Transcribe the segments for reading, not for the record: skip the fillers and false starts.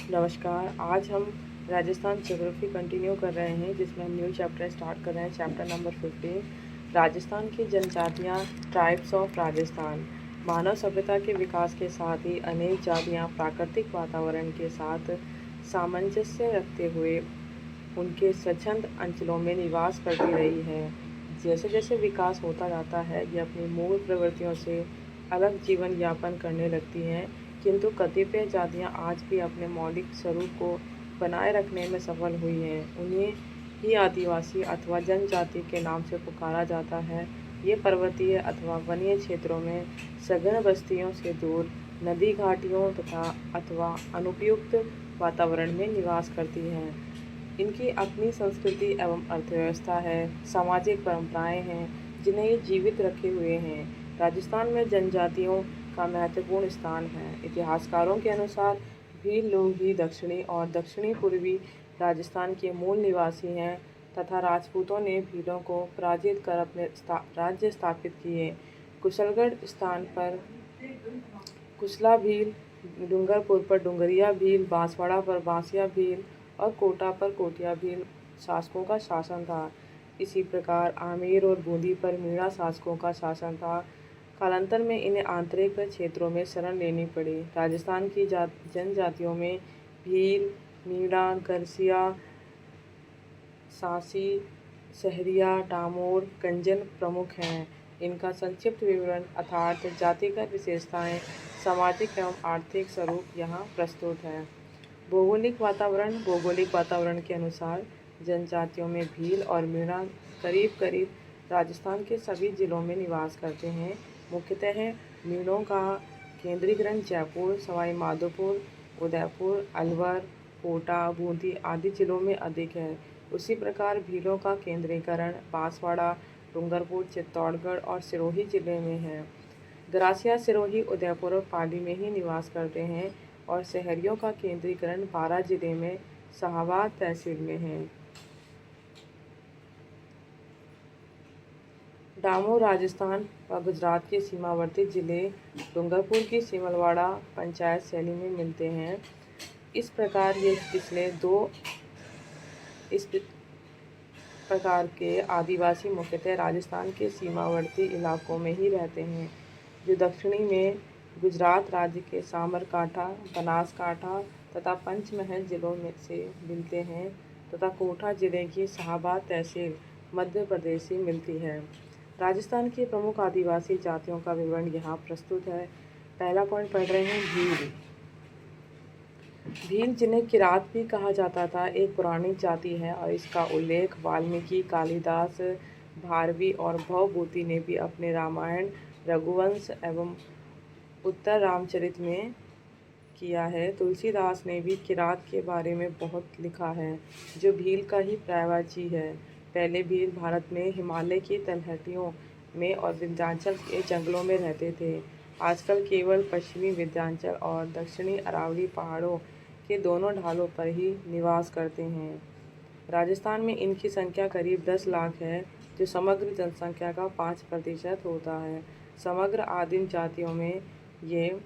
नमस्कार। आज हम राजस्थान ज्योग्राफी कंटिन्यू कर रहे हैं, जिसमें हम न्यू चैप्टर स्टार्ट कर रहे हैं। चैप्टर नंबर 15, राजस्थान की जनजातियाँ, ट्राइब्स ऑफ राजस्थान। मानव सभ्यता के विकास के साथ ही अनेक जातियाँ प्राकृतिक वातावरण के साथ सामंजस्य रखते हुए उनके स्वच्छंद अंचलों में निवास करती रही है। जैसे जैसे विकास होता जाता है, ये अपनी मूल प्रवृत्तियों से अलग जीवन यापन करने लगती हैं, किंतु कतिपय जातियां आज भी अपने मौलिक स्वरूप को बनाए रखने में सफल हुई हैं। उन्हें ही आदिवासी अथवा जनजाति के नाम से पुकारा जाता है। ये पर्वतीय अथवा वनीय क्षेत्रों में सघन बस्तियों से दूर नदी घाटियों तथा अथवा अनुपयुक्त वातावरण में निवास करती हैं। इनकी अपनी संस्कृति एवं अर्थव्यवस्था है, सामाजिक परंपराएं हैं, जिन्हें ये जीवित रखे हुए हैं। राजस्थान में जनजातियों का महत्वपूर्ण स्थान है। इतिहासकारों के अनुसार भील लोग भी दक्षिणी और दक्षिणी पूर्वी राजस्थान के मूल निवासी हैं तथा राजपूतों ने भीलों को पराजित कर अपने राज्य स्थापित किए। कुशलगढ़ स्थान पर कुशला भील, डूंगरपुर पर डूंगरिया भील, बांसवाड़ा पर बांसिया भील और कोटा पर कोटिया भील शासकों का शासन था। इसी प्रकार आमेर और बूंदी पर मीणा शासकों का शासन था। कालांतर में इन्हें आंतरिक क्षेत्रों में शरण लेनी पड़ी। राजस्थान की जनजातियों में भील, मीणा, गरसिया, सांसी, सहरिया, डामोर, कंजन प्रमुख हैं। इनका संक्षिप्त विवरण अर्थात जातिगत विशेषताएं, सामाजिक एवं आर्थिक स्वरूप यहाँ प्रस्तुत है। भौगोलिक वातावरण के अनुसार जनजातियों में भील और मीणा करीब करीब राजस्थान के सभी जिलों में निवास करते हैं। मुख्यतः मीणों का केंद्रीकरण जयपुर, सवाई माधोपुर, उदयपुर, अलवर, कोटा, बूंदी आदि जिलों में अधिक है। उसी प्रकार भीलों का केंद्रीकरण बांसवाड़ा, डूंगरपुर, चित्तौड़गढ़ और सिरोही जिले में है। गरासिया, सिरोही, उदयपुर और पाली में ही निवास करते हैं और शहरियों का केंद्रीकरण बारां जिले में शाहाबाद तहसील में है। डामोर राजस्थान व गुजरात के सीमावर्ती जिले डूंगरपुर की सिमलवाड़ा पंचायत शैली में मिलते हैं। इस प्रकार के आदिवासी मुख्यतः राजस्थान के सीमावर्ती इलाकों में ही रहते हैं, जो दक्षिणी में गुजरात राज्य के साबरकांठा, बनासकांठा तथा पंचमहल जिलों में से मिलते हैं तथा कोटा जिले की शाहाबाद तहसील मध्य प्रदेश से मिलती है। राजस्थान की प्रमुख आदिवासी जातियों का विवरण यहाँ प्रस्तुत है। पहला पॉइंट पढ़ रहे हैं भील। भील, जिन्हें किरात भी कहा जाता था, एक पुरानी जाति है और इसका उल्लेख वाल्मीकि, कालिदास, भारवी और भवभूति ने भी अपने रामायण, रघुवंश एवं उत्तर रामचरित में किया है। तुलसीदास ने भी किरात के बारे में बहुत लिखा है, जो भील का ही पर्यायवाची है। पहले भील भारत में हिमालय की तलहटियों में और विंध्याचल के जंगलों में रहते थे। आजकल केवल पश्चिमी विंध्याचल और दक्षिणी अरावली पहाड़ों के दोनों ढालों पर ही निवास करते हैं। राजस्थान में इनकी संख्या करीब 10 लाख है, जो समग्र जनसंख्या का 5% होता है। समग्र आदिम जातियों में ये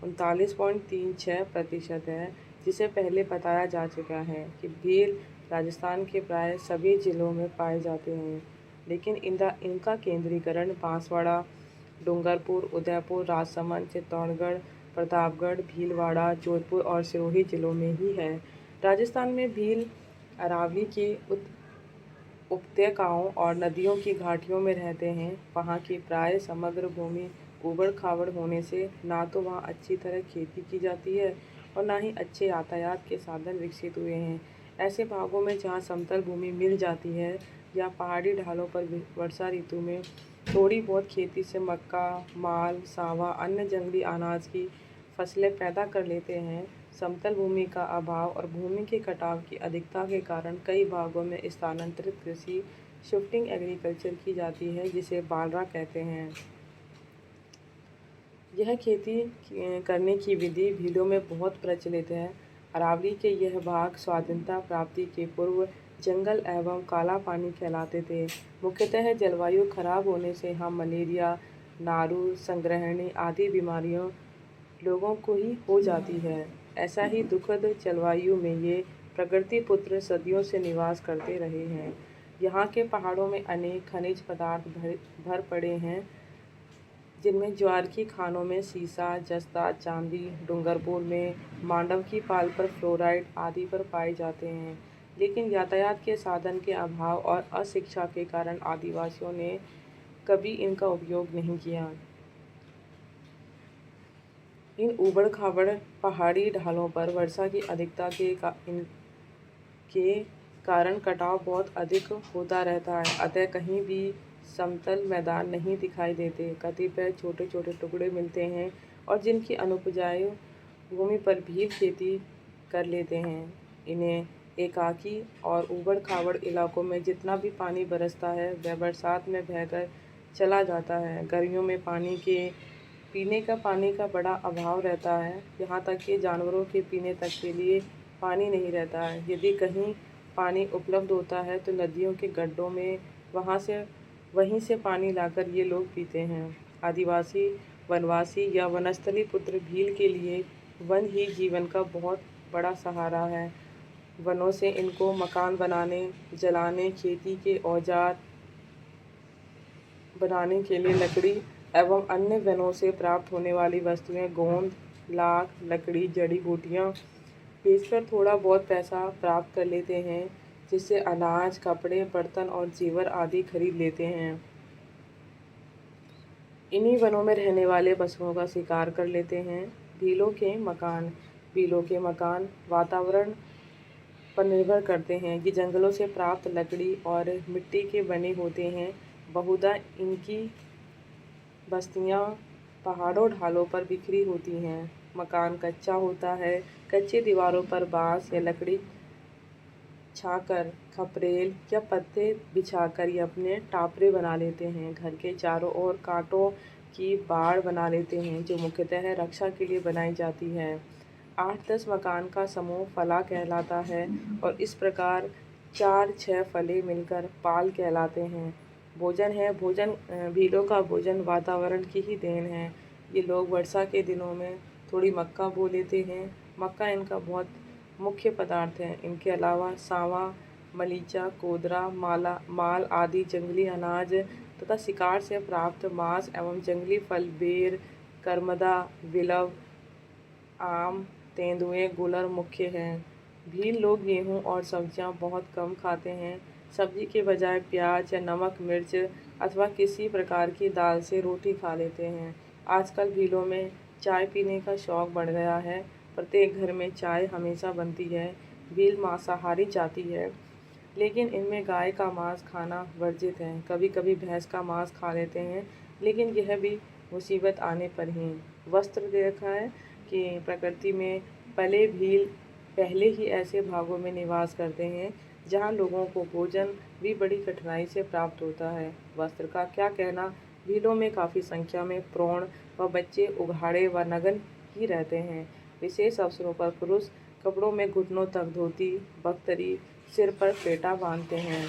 39.36% है, जिसे पहले बताया जा चुका है कि भील राजस्थान के प्राय सभी जिलों में पाए जाते हैं, लेकिन इनका केंद्रीकरण बांसवाड़ा, डूंगरपुर, उदयपुर, राजसमंद, चित्तौड़गढ़, प्रतापगढ़, भीलवाड़ा, जोधपुर और सिरोही जिलों में ही है। राजस्थान में भील अरावली की उपत्यकाओं और नदियों की घाटियों में रहते हैं। वहाँ की प्राय समग्र भूमि ऊबड़ खाबड़ होने से ना तो वहाँ अच्छी तरह खेती की जाती है और ना ही अच्छे यातायात के साधन विकसित हुए हैं। ऐसे भागों में जहाँ समतल भूमि मिल जाती है या पहाड़ी ढालों पर वर्षा ऋतु में थोड़ी बहुत खेती से मक्का, माल, सांवा, अन्य जंगली अनाज की फसलें पैदा कर लेते हैं। समतल भूमि का अभाव और भूमि के कटाव की अधिकता के कारण कई भागों में स्थानांतरित कृषि, शिफ्टिंग एग्रीकल्चर की जाती है, जिसे बालरा कहते हैं। यह खेती करने की विधि भीलों में बहुत प्रचलित है। अरावली के यह भाग स्वाधीनता प्राप्ति के पूर्व जंगल एवं काला पानी कहलाते थे। मुख्यतः जलवायु खराब होने से यहाँ मलेरिया, नारू, संग्रहणी आदि बीमारियों लोगों को ही हो जाती है। ऐसा ही दुखद जलवायु में ये प्रकृति पुत्र सदियों से निवास करते रहे हैं। यहाँ के पहाड़ों में अनेक खनिज पदार्थ भर पड़े हैं, जिनमें ज्वार की खानों में सीसा, जस्ता, चांदी, डूंगरपुर में मांडव की पाल पर फ्लोराइड आदि पर पाए जाते हैं। लेकिन यातायात के साधन के अभाव और अशिक्षा के कारण आदिवासियों ने कभी इनका उपयोग नहीं किया। इन ऊबड़-खाबड़ पहाड़ी ढालों पर वर्षा की अधिकता के कारण कटाव बहुत अधिक होता रहता है, अतः कहीं भी समतल मैदान नहीं दिखाई देते। कतिपय छोटे-छोटे टुकड़े मिलते हैं और जिनकी अनुपजाऊ भूमि पर भी खेती कर लेते हैं। इन्हें एकाकी और ऊबड़-खाबड़ इलाकों में जितना भी पानी बरसता है, वह बरसात में बहकर चला जाता है। गर्मियों में पीने का पानी का बड़ा अभाव रहता है, यहाँ तक कि जानवरों के पीने तक के लिए पानी नहीं रहता है। यदि कहीं पानी उपलब्ध होता है तो नदियों के गड्ढों में वहीं से पानी लाकर ये लोग पीते हैं। आदिवासी, वनवासी या वनस्थली पुत्र भील के लिए वन ही जीवन का बहुत बड़ा सहारा है। वनों से इनको मकान बनाने, जलाने, खेती के औजार बनाने के लिए लकड़ी एवं अन्य वनों से प्राप्त होने वाली वस्तुएं, गोंद, लाख, लकड़ी, जड़ी बूटियां बेचकर थोड़ा बहुत पैसा प्राप्त कर लेते हैं, जिससे अनाज, कपड़े, बर्तन और जेवर आदि खरीद लेते हैं। इन्हीं वनों में रहने वाले पशुओं का शिकार कर लेते हैं। भीलों के मकान वातावरण पर निर्भर करते हैं। ये जंगलों से प्राप्त लकड़ी और मिट्टी के बने होते हैं। बहुधा इनकी बस्तियां पहाड़ों ढालों पर बिखरी होती हैं। मकान कच्चा होता है। कच्ची दीवारों पर बांस या लकड़ी छाकर, खपरेल या पत्ते बिछाकर ये अपने टापरे बना लेते हैं। घर के चारों ओर कांटों की बाड़ बना लेते हैं, जो मुख्यतः रक्षा के लिए बनाई जाती है। 8-10 मकान का समूह फला कहलाता है और इस प्रकार 4-6 फले मिलकर पाल कहलाते हैं। भीलों का भोजन वातावरण की ही देन है। ये लोग वर्षा के दिनों में थोड़ी मक्का बो लेते हैं। मक्का इनका बहुत मुख्य पदार्थ है। इनके अलावा सांवा, मलीचा, कोदरा, माल आदि जंगली अनाज तथा शिकार से प्राप्त मांस एवं जंगली फल, बेर, करमदा, विलव, आम, तेंदुए, गुलर मुख्य हैं। भील लोग गेहूँ और सब्जियाँ बहुत कम खाते हैं। सब्जी के बजाय प्याज या नमक मिर्च अथवा किसी प्रकार की दाल से रोटी खा लेते हैं। आजकल भीलों में चाय पीने का शौक बढ़ गया है। प्रत्येक घर में चाय हमेशा बनती है। भील मांसाहारी जाति है, लेकिन इनमें गाय का मांस खाना वर्जित है। कभी कभी भैंस का मांस खा लेते हैं, लेकिन यह भी मुसीबत आने पर ही। वस्त्र देखा है कि प्रकृति में पले भील पहले ही ऐसे भागों में निवास करते हैं जहाँ लोगों को भोजन भी बड़ी कठिनाई से प्राप्त होता है। वस्त्र का क्या कहना, भीलों में काफ़ी संख्या में प्रौढ़ व बच्चे उघाड़े व नग्न ही रहते हैं। विशेष अवसरों पर पुरुष कपड़ों में घुटनों तक धोती, बख्तरी, सिर पर फेटा बांधते हैं।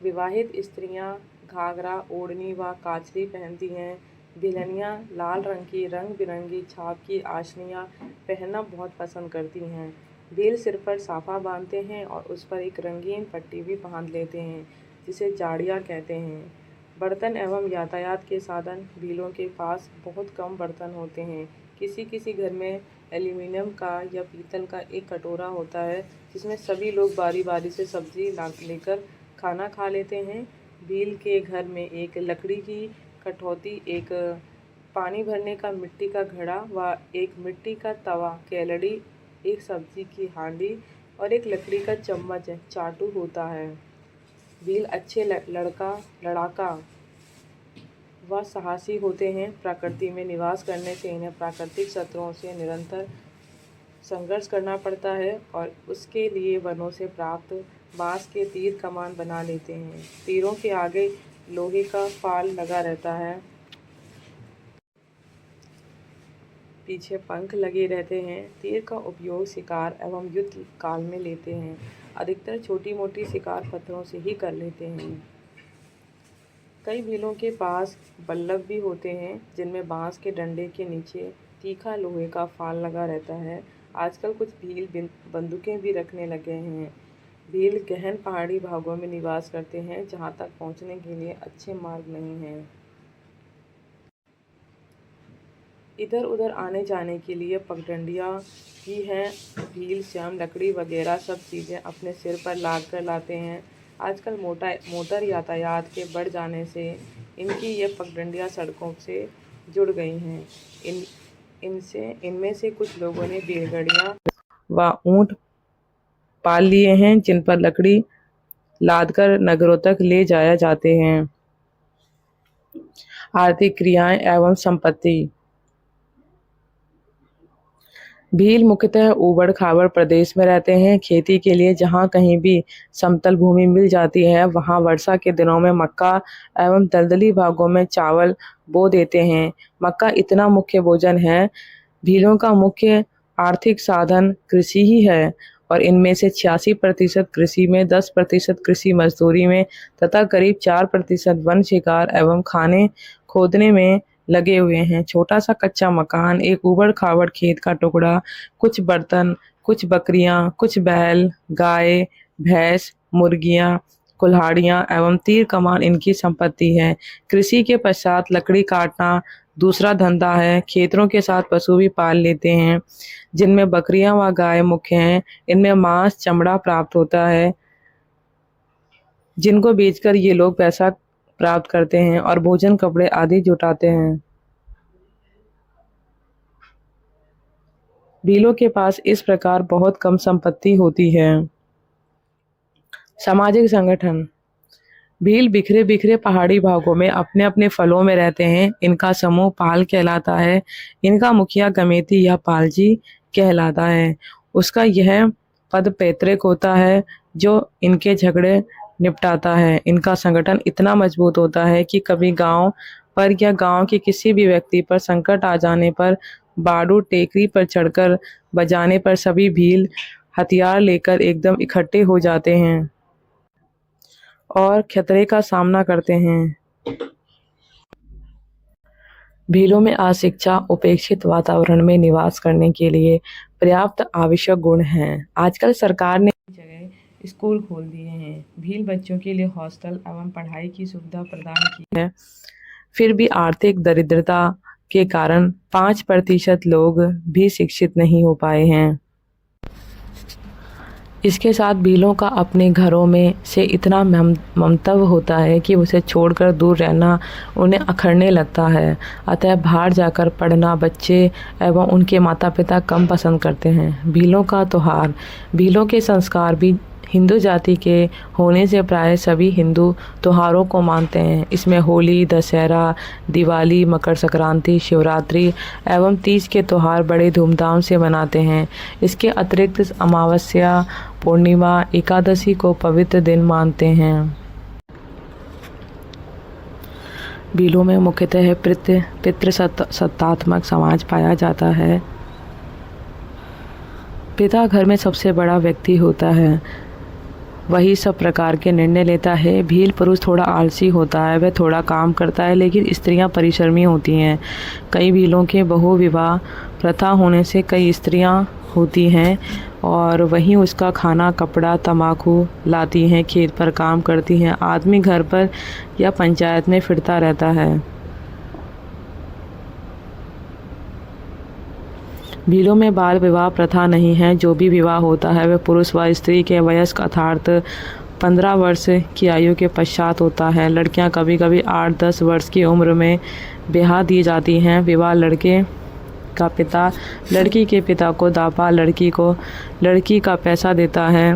विवाहित स्त्रियां घाघरा, ओढ़नी व काचरी पहनती हैं। भिलनियाँ लाल रंग की रंग बिरंगी छाप की आशनियाँ पहनना बहुत पसंद करती हैं। भील सिर पर साफा बांधते हैं और उस पर एक रंगीन पट्टी भी बांध लेते हैं, जिसे जाड़िया कहते हैं। बर्तन एवं यातायात के साधन, भीलों के पास बहुत कम बर्तन होते हैं। किसी घर में एल्यूमीनियम का या पीतल का एक कटोरा होता है, जिसमें सभी लोग बारी बारी से सब्जी लेकर खाना खा लेते हैं। भील के घर में एक लकड़ी की कठौती, एक पानी भरने का मिट्टी का घड़ा व एक मिट्टी का तवा, केलड़ी, एक सब्जी की हांडी और एक लकड़ी का चम्मच चाटू होता है। भील अच्छे लड़ाका व साहसी होते हैं। प्रकृति में निवास करने से इन्हें प्राकृतिक शत्रुओं से निरंतर संघर्ष करना पड़ता है और उसके लिए वनों से प्राप्त बांस के तीर कमान बना लेते हैं। तीरों के आगे लोहे का फाल लगा रहता है, पीछे पंख लगे रहते हैं। तीर का उपयोग शिकार एवं युद्ध काल में लेते हैं। अधिकतर छोटी मोटी शिकार पत्थरों से ही कर लेते हैं। कई भीलों के पास बल्लभ भी होते हैं, जिनमें बांस के डंडे के नीचे तीखा लोहे का फाल लगा रहता है। आजकल कुछ भील बंदूकें भी रखने लगे हैं। भील गहन पहाड़ी भागों में निवास करते हैं जहां तक पहुंचने के लिए अच्छे मार्ग नहीं हैं। इधर उधर आने जाने के लिए पगडंडियाँ भी हैं। भील स्वयं लकड़ी वगैरह सब चीज़ें अपने सिर पर लाद कर लाते हैं। आजकल मोटर यातायात के बढ़ जाने से इनकी ये पगडंडियाँ सड़कों से जुड़ गई हैं। इनमें से कुछ लोगों ने बैलगाड़ियाँ व ऊँट पाल लिए हैं जिन पर लकड़ी लादकर नगरों तक ले जाया जाते हैं। आर्थिक क्रियाएं एवं संपत्ति। भील मुख्यतः ऊबड़ खाबड़ प्रदेश में रहते हैं। खेती के लिए जहाँ कहीं भी समतल भूमि मिल जाती है वहाँ वर्षा के दिनों में मक्का एवं दलदली भागों में चावल बो देते हैं। मक्का इतना मुख्य भोजन है। भीलों का मुख्य आर्थिक साधन कृषि ही है और इनमें से 86% कृषि में, 10% कृषि मजदूरी में तथा करीब 4% वन शिकार एवं खाने खोदने में लगे हुए हैं। छोटा सा कच्चा मकान, एक ऊबड़ खाबड़ खेत का टुकड़ा, कुछ बर्तन, कुछ बकरियां, कुछ बैल, गाय, भैंस, मुर्गियां, कुल्हाड़ियां एवं तीर कमान इनकी संपत्ति है। कृषि के पश्चात लकड़ी काटना दूसरा धंधा है। खेतों के साथ पशु भी पाल लेते हैं जिनमें बकरियां व गाय मुख्य हैं। इनमें मांस, चमड़ा प्राप्त होता है जिनको बेचकर ये लोग पैसा प्राप्त करते हैं और भोजन, कपड़े आदि जुटाते हैं। भीलों के पास इस प्रकार बहुत कम संपत्ति होती है। सामाजिक संगठन। भील बिखरे बिखरे पहाड़ी भागों में अपने अपने फलों में रहते हैं। इनका समूह पाल कहलाता है। इनका मुखिया गमेती या पालजी कहलाता है। उसका यह पद पैतृक होता है जो इनके झगड़े निपटाता है। इनका संगठन इतना मजबूत होता है कि कभी गांव पर या गांव के किसी भी व्यक्ति पर संकट आ जाने पर बाड़ू टेकरी पर चढ़कर बजाने पर सभी भील हथियार लेकर एकदम इकट्ठे हो जाते हैं और खतरे का सामना करते हैं। भीलों में अशिक्षा, उपेक्षित वातावरण में निवास करने के लिए पर्याप्त आवश्यक गुण हैं। आजकल सरकार ने जगह स्कूल खोल दिए हैं। भील बच्चों के लिए हॉस्टल एवं पढ़ाई की सुविधा प्रदान की है। फिर भी आर्थिक दरिद्रता के कारण 5% लोग भी शिक्षित नहीं हो पाए हैं। इसके साथ भीलों का अपने घरों में से इतना ममत्व होता है कि उसे छोड़कर दूर रहना उन्हें अखरने लगता है। अतः बाहर जाकर पढ़ना बच्चे एवं उनके माता पिता कम पसंद करते हैं। भीलों का त्योहार। भीलों के संस्कार भी हिंदू जाति के होने से प्राय सभी हिंदू त्योहारों को मानते हैं। इसमें होली, दशहरा, दिवाली, मकर संक्रांति, शिवरात्रि एवं तीज के त्योहार बड़े धूमधाम से मनाते हैं। इसके अतिरिक्त अमावस्या, पूर्णिमा, एकादशी को पवित्र दिन मानते हैं। भीलों में मुख्यतः पितृसत्तात्मक समाज पाया जाता है। पिता घर में सबसे बड़ा व्यक्ति होता है, वही सब प्रकार के निर्णय लेता है। भील पुरुष थोड़ा आलसी होता है, वह थोड़ा काम करता है, लेकिन स्त्रियां परिश्रमी होती हैं। कई भीलों के बहुविवाह प्रथा होने से कई स्त्रियां होती हैं और वहीं उसका खाना, कपड़ा, तम्बाकू लाती हैं, खेत पर काम करती हैं। आदमी घर पर या पंचायत में फिरता रहता है। भीलों में बाल विवाह प्रथा नहीं है। जो भी विवाह होता है वह पुरुष व स्त्री के वयस्क अर्थात 15 वर्ष की आयु के पश्चात होता है। लड़कियां कभी कभी 8-10 वर्ष की उम्र में ब्याह दी जाती हैं। विवाह लड़के का पिता लड़की के पिता को दापा लड़की का पैसा देता है।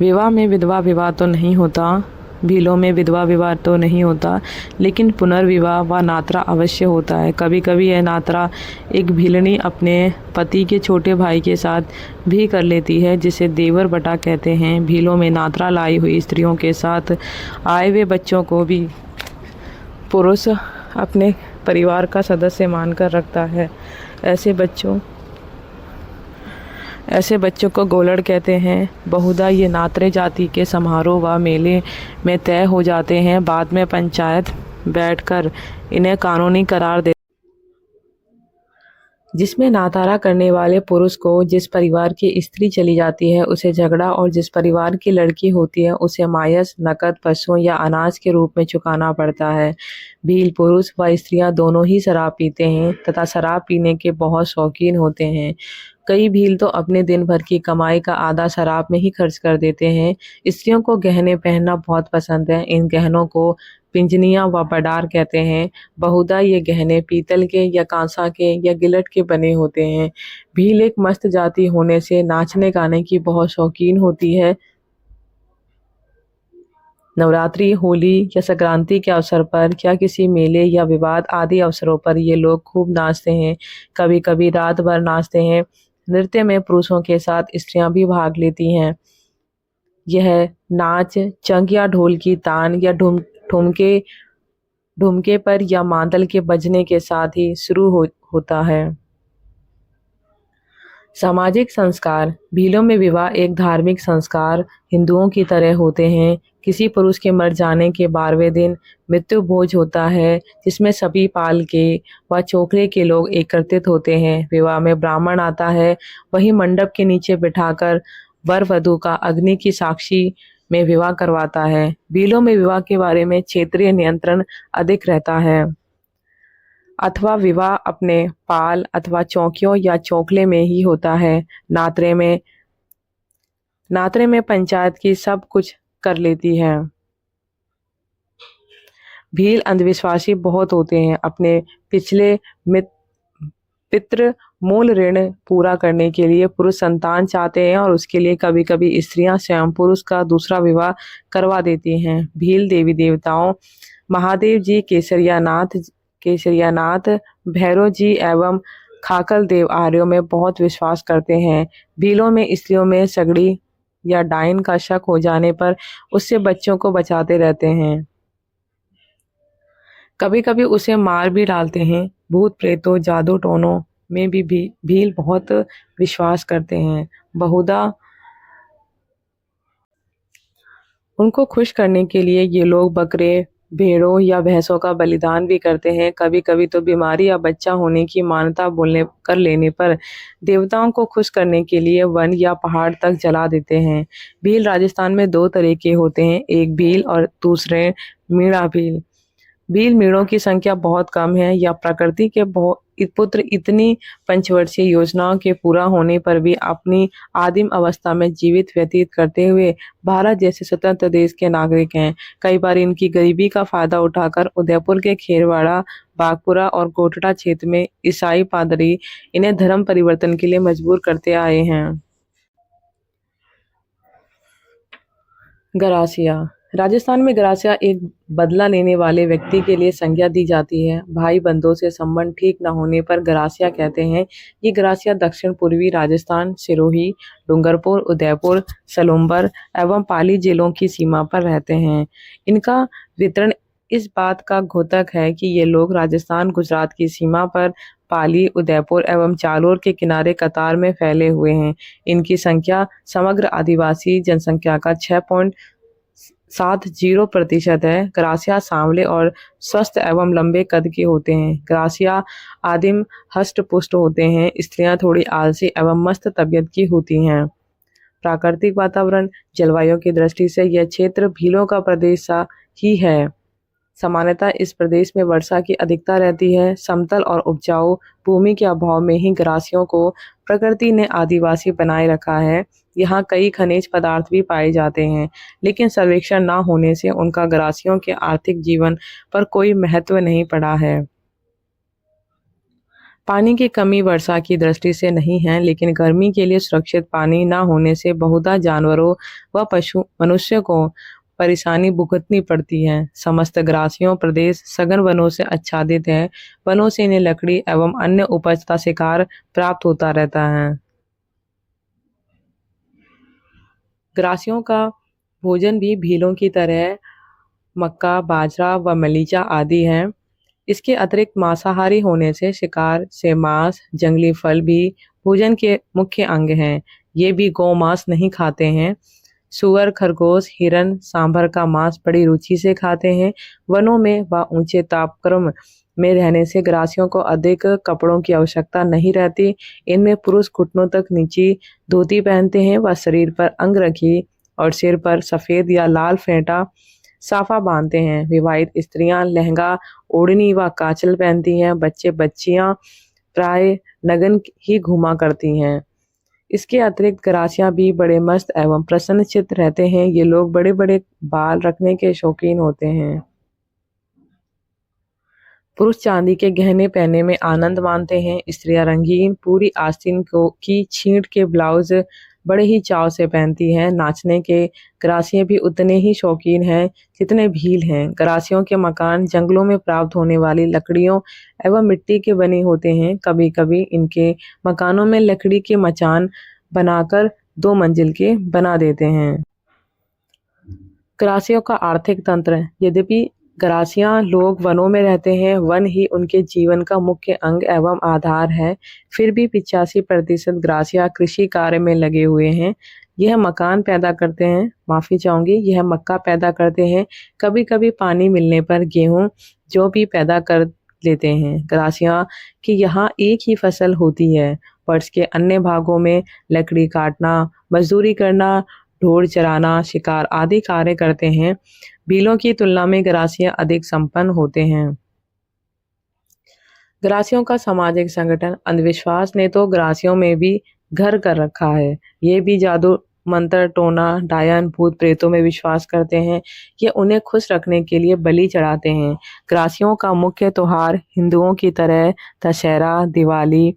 विवाह में विधवा विवाह तो नहीं होता। भीलों में विधवा विवाह तो नहीं होता, लेकिन पुनर्विवाह व नातरा अवश्य होता है। कभी कभी यह नातरा एक भीलनी अपने पति के छोटे भाई के साथ भी कर लेती है, जिसे देवर बटा कहते हैं। भीलों में नातरा लाई हुई स्त्रियों के साथ आए हुए बच्चों को भी पुरुष अपने परिवार का सदस्य मानकर रखता है। ऐसे बच्चों को गोलड़ कहते हैं। बहुधा ये नातरे जाति के समारोह व मेले में तय हो जाते हैं। बाद में पंचायत बैठकर इन्हें कानूनी करार दे। जिसमें नातारा करने वाले पुरुष को जिस परिवार की स्त्री चली जाती है उसे झगड़ा और जिस परिवार की लड़की होती है उसे मायस, नकद, पशुओं या अनाज के रूप में चुकाना पड़ता है। भील पुरुष व स्त्रियां दोनों ही शराब पीते हैं तथा शराब पीने के बहुत शौकीन होते हैं। कई भील तो अपने दिन भर की कमाई का आधा शराब में ही खर्च कर देते हैं। स्त्रियों को गहने पहनना बहुत पसंद है। इन गहनों को पिंजनियाँ व बडार कहते हैं। बहुधा ये गहने पीतल के या कांसा के या गिलट के बने होते हैं। भील एक मस्त जाति होने से नाचने गाने की बहुत शौकीन होती है। नवरात्रि, होली या संक्रांति के अवसर पर या किसी मेले या विवाद आदि अवसरों पर ये लोग खूब नाचते हैं। कभी कभी रात भर नाचते हैं। नृत्य में पुरुषों के साथ स्त्रियां भी भाग लेती हैं। यह नाच चंग या ढोल की तान या ठुमके ढुमके पर या मादल के बजने के साथ ही शुरू होता है। सामाजिक संस्कार। भीलों में विवाह एक धार्मिक संस्कार हिंदुओं की तरह होते हैं। किसी पुरुष के मर जाने के 12वें दिन मृत्यु भोज होता है जिसमें सभी पाल के व चोखरे के लोग एकत्रित होते हैं। विवाह में ब्राह्मण आता है, वही मंडप के नीचे बिठाकर वर वधू का अग्नि की साक्षी में विवाह करवाता है। भीलों में विवाह के बारे में क्षेत्रीय नियंत्रण अधिक रहता है अथवा विवाह अपने पाल अथवा चौकियों या चौखले में ही होता है। नात्रे में पंचायत की सब कुछ कर लेती है। भील अंधविश्वासी बहुत होते हैं। अपने पिछले पितृ मूल ऋण पूरा करने के लिए पुरुष संतान चाहते हैं और उसके लिए कभी कभी स्त्रियां स्वयं पुरुष का दूसरा विवाह करवा देती हैं। भील देवी देवताओं महादेव जी, केसरियानाथ, भैरव जी एवं खाकल देव आर्यों में बहुत विश्वास करते हैं। भीलों में स्त्रियों में सगड़ी या डाइन का शक हो जाने पर उससे बच्चों को बचाते रहते हैं। कभी कभी उसे मार भी डालते हैं। भूत प्रेतों, जादू टोनों में भी भील बहुत विश्वास करते हैं। बहुधा उनको खुश करने के लिए ये लोग बकरे, भेड़ों या भैंसों का बलिदान भी करते हैं। कभी कभी तो बीमारी या बच्चा होने की मान्यता कर लेने पर देवताओं को खुश करने के लिए वन या पहाड़ तक जला देते हैं। भील राजस्थान में 2 तरह के होते हैं, एक भील और दूसरे मीणा भील। भील मीणों की संख्या बहुत कम है या प्रकृति के पुत्र इतनी पंचवर्षीय योजनाओं के पूरा होने पर भी अपनी आदिम अवस्था में जीवित व्यतीत करते हुए भारत जैसे स्वतंत्र देश के नागरिक हैं। कई बार इनकी गरीबी का फायदा उठाकर उदयपुर के खेरवाड़ा, बागपुरा और कोटड़ा क्षेत्र में ईसाई पादरी इन्हें धर्म परिवर्तन के लिए मजबूर करते आए हैं। गरासिया। राजस्थान में गरासिया एक बदला लेने वाले व्यक्ति के लिए संज्ञा दी जाती है। भाई बंधुओं से संबंध ठीक न होने पर गरासिया कहते हैं। ये गरासिया दक्षिण पूर्वी राजस्थान, सिरोही, डूंगरपुर, उदयपुर, सलूम्बर एवं पाली जिलों की सीमा पर रहते हैं। इनका वितरण इस बात का घोतक है कि ये लोग राजस्थान गुजरात की सीमा पर पाली, उदयपुर एवं जालोर के किनारे कतार में फैले हुए हैं। इनकी संख्या समग्र आदिवासी जनसंख्या का 6.70% है। गरासिया सांवले और स्वस्थ एवं लंबे कद के होते हैं। गरासिया आदिम हष्ट पुष्ट होते हैं। स्त्रियां थोड़ी आलसी एवं मस्त तबीयत की होती हैं। प्राकृतिक वातावरण। जलवायु की दृष्टि से यह क्षेत्र भीलों का प्रदेश सा ही है। सामान्यतः इस प्रदेश में वर्षा की अधिकता रहती है। समतल और उपजाऊ भूमि के अभाव में ही गरासियों को प्रकृति ने आदिवासी बनाए रखा है। यहाँ कई खनिज पदार्थ भी पाए जाते हैं, लेकिन सर्वेक्षण न होने से उनका गरासियों के आर्थिक जीवन पर कोई महत्व नहीं पड़ा है। पानी की कमी वर्षा की दृष्टि से नहीं है, लेकिन गर्मी के लिए सुरक्षित पानी न होने से बहुधा जानवरों व मनुष्य को परेशानी भुगतनी पड़ती है। समस्त गरासियों प्रदेश सघन वनों से आच्छादित है। वनों से इन्हें लकड़ी एवं अन्य उपज का शिकार प्राप्त होता रहता है। गरासियों का भोजन भी भीलों की तरह मक्का, बाजरा व मलीचा आदि है। इसके अतिरिक्त मांसाहारी होने से शिकार से मांस, जंगली फल भी भोजन के मुख्य अंग हैं। ये भी गौ मांस नहीं खाते हैं। सुअर, खरगोश, हिरन, सांभर का मांस बड़ी रुचि से खाते हैं। वनों में व ऊंचे तापक्रम में रहने से ग्रासियों को अधिक कपड़ों की आवश्यकता नहीं रहती। इनमें पुरुष घुटनों तक नीची धोती पहनते हैं व शरीर पर अंगरखी और सिर पर सफ़ेद या लाल फेंटा साफा बांधते हैं। विवाहित स्त्रियां लहंगा, ओढ़नी व कांचल पहनती हैं। बच्चे बच्चियां प्राय नग्न ही घूमा करती हैं। इसके अतिरिक्त ग्रासियां भी बड़े मस्त एवं प्रसन्नचित्त रहते हैं। ये लोग बड़े बड़े बाल रखने के शौकीन होते हैं। पुरुष चांदी के गहने पहनने में आनंद मानते हैं। स्त्रियां रंगीन पूरी आस्तीन की छींट के ब्लाउज बड़े ही चाव से पहनती हैं। नाचने के ग्रासिये भी उतने ही शौकीन हैं जितने भील हैं। ग्रासियों के मकान जंगलों में प्राप्त होने वाली लकड़ियों एवं मिट्टी के बने होते हैं। कभी कभी इनके मकानों में लकड़ी के मचान बनाकर 2 मंजिल के बना देते हैं। ग्रासियों का आर्थिक तंत्र। यद्यपि ग्रासियां लोग वनों में रहते हैं, वन ही उनके जीवन का मुख्य अंग एवं आधार है, फिर भी 85% ग्रासिया कृषि कार्य में लगे हुए हैं। यह मकान पैदा करते हैं, माफ़ी चाहूँगी, यह मक्का पैदा करते हैं। कभी कभी पानी मिलने पर गेहूँ जो भी पैदा कर लेते हैं। ग्रासिया की यहाँ एक ही फसल होती है। वर्ष के अन्य भागों में लकड़ी काटना, मजदूरी करना, ढोर चराना, शिकार आदि कार्य करते हैं। भीलों की तुलना में ग्रासिया अधिक संपन्न होते हैं। ग्रासियों का सामाजिक संगठन। अंधविश्वास ने तो ग्रासियों में भी घर कर रखा है। ये भी जादू, मंत्र, टोना, डायन, भूत प्रेतों में विश्वास करते हैं। ये उन्हें खुश रखने के लिए बलि चढ़ाते हैं। ग्रासियों का मुख्य त्योहार हिंदुओं की तरह दशहरा, दिवाली,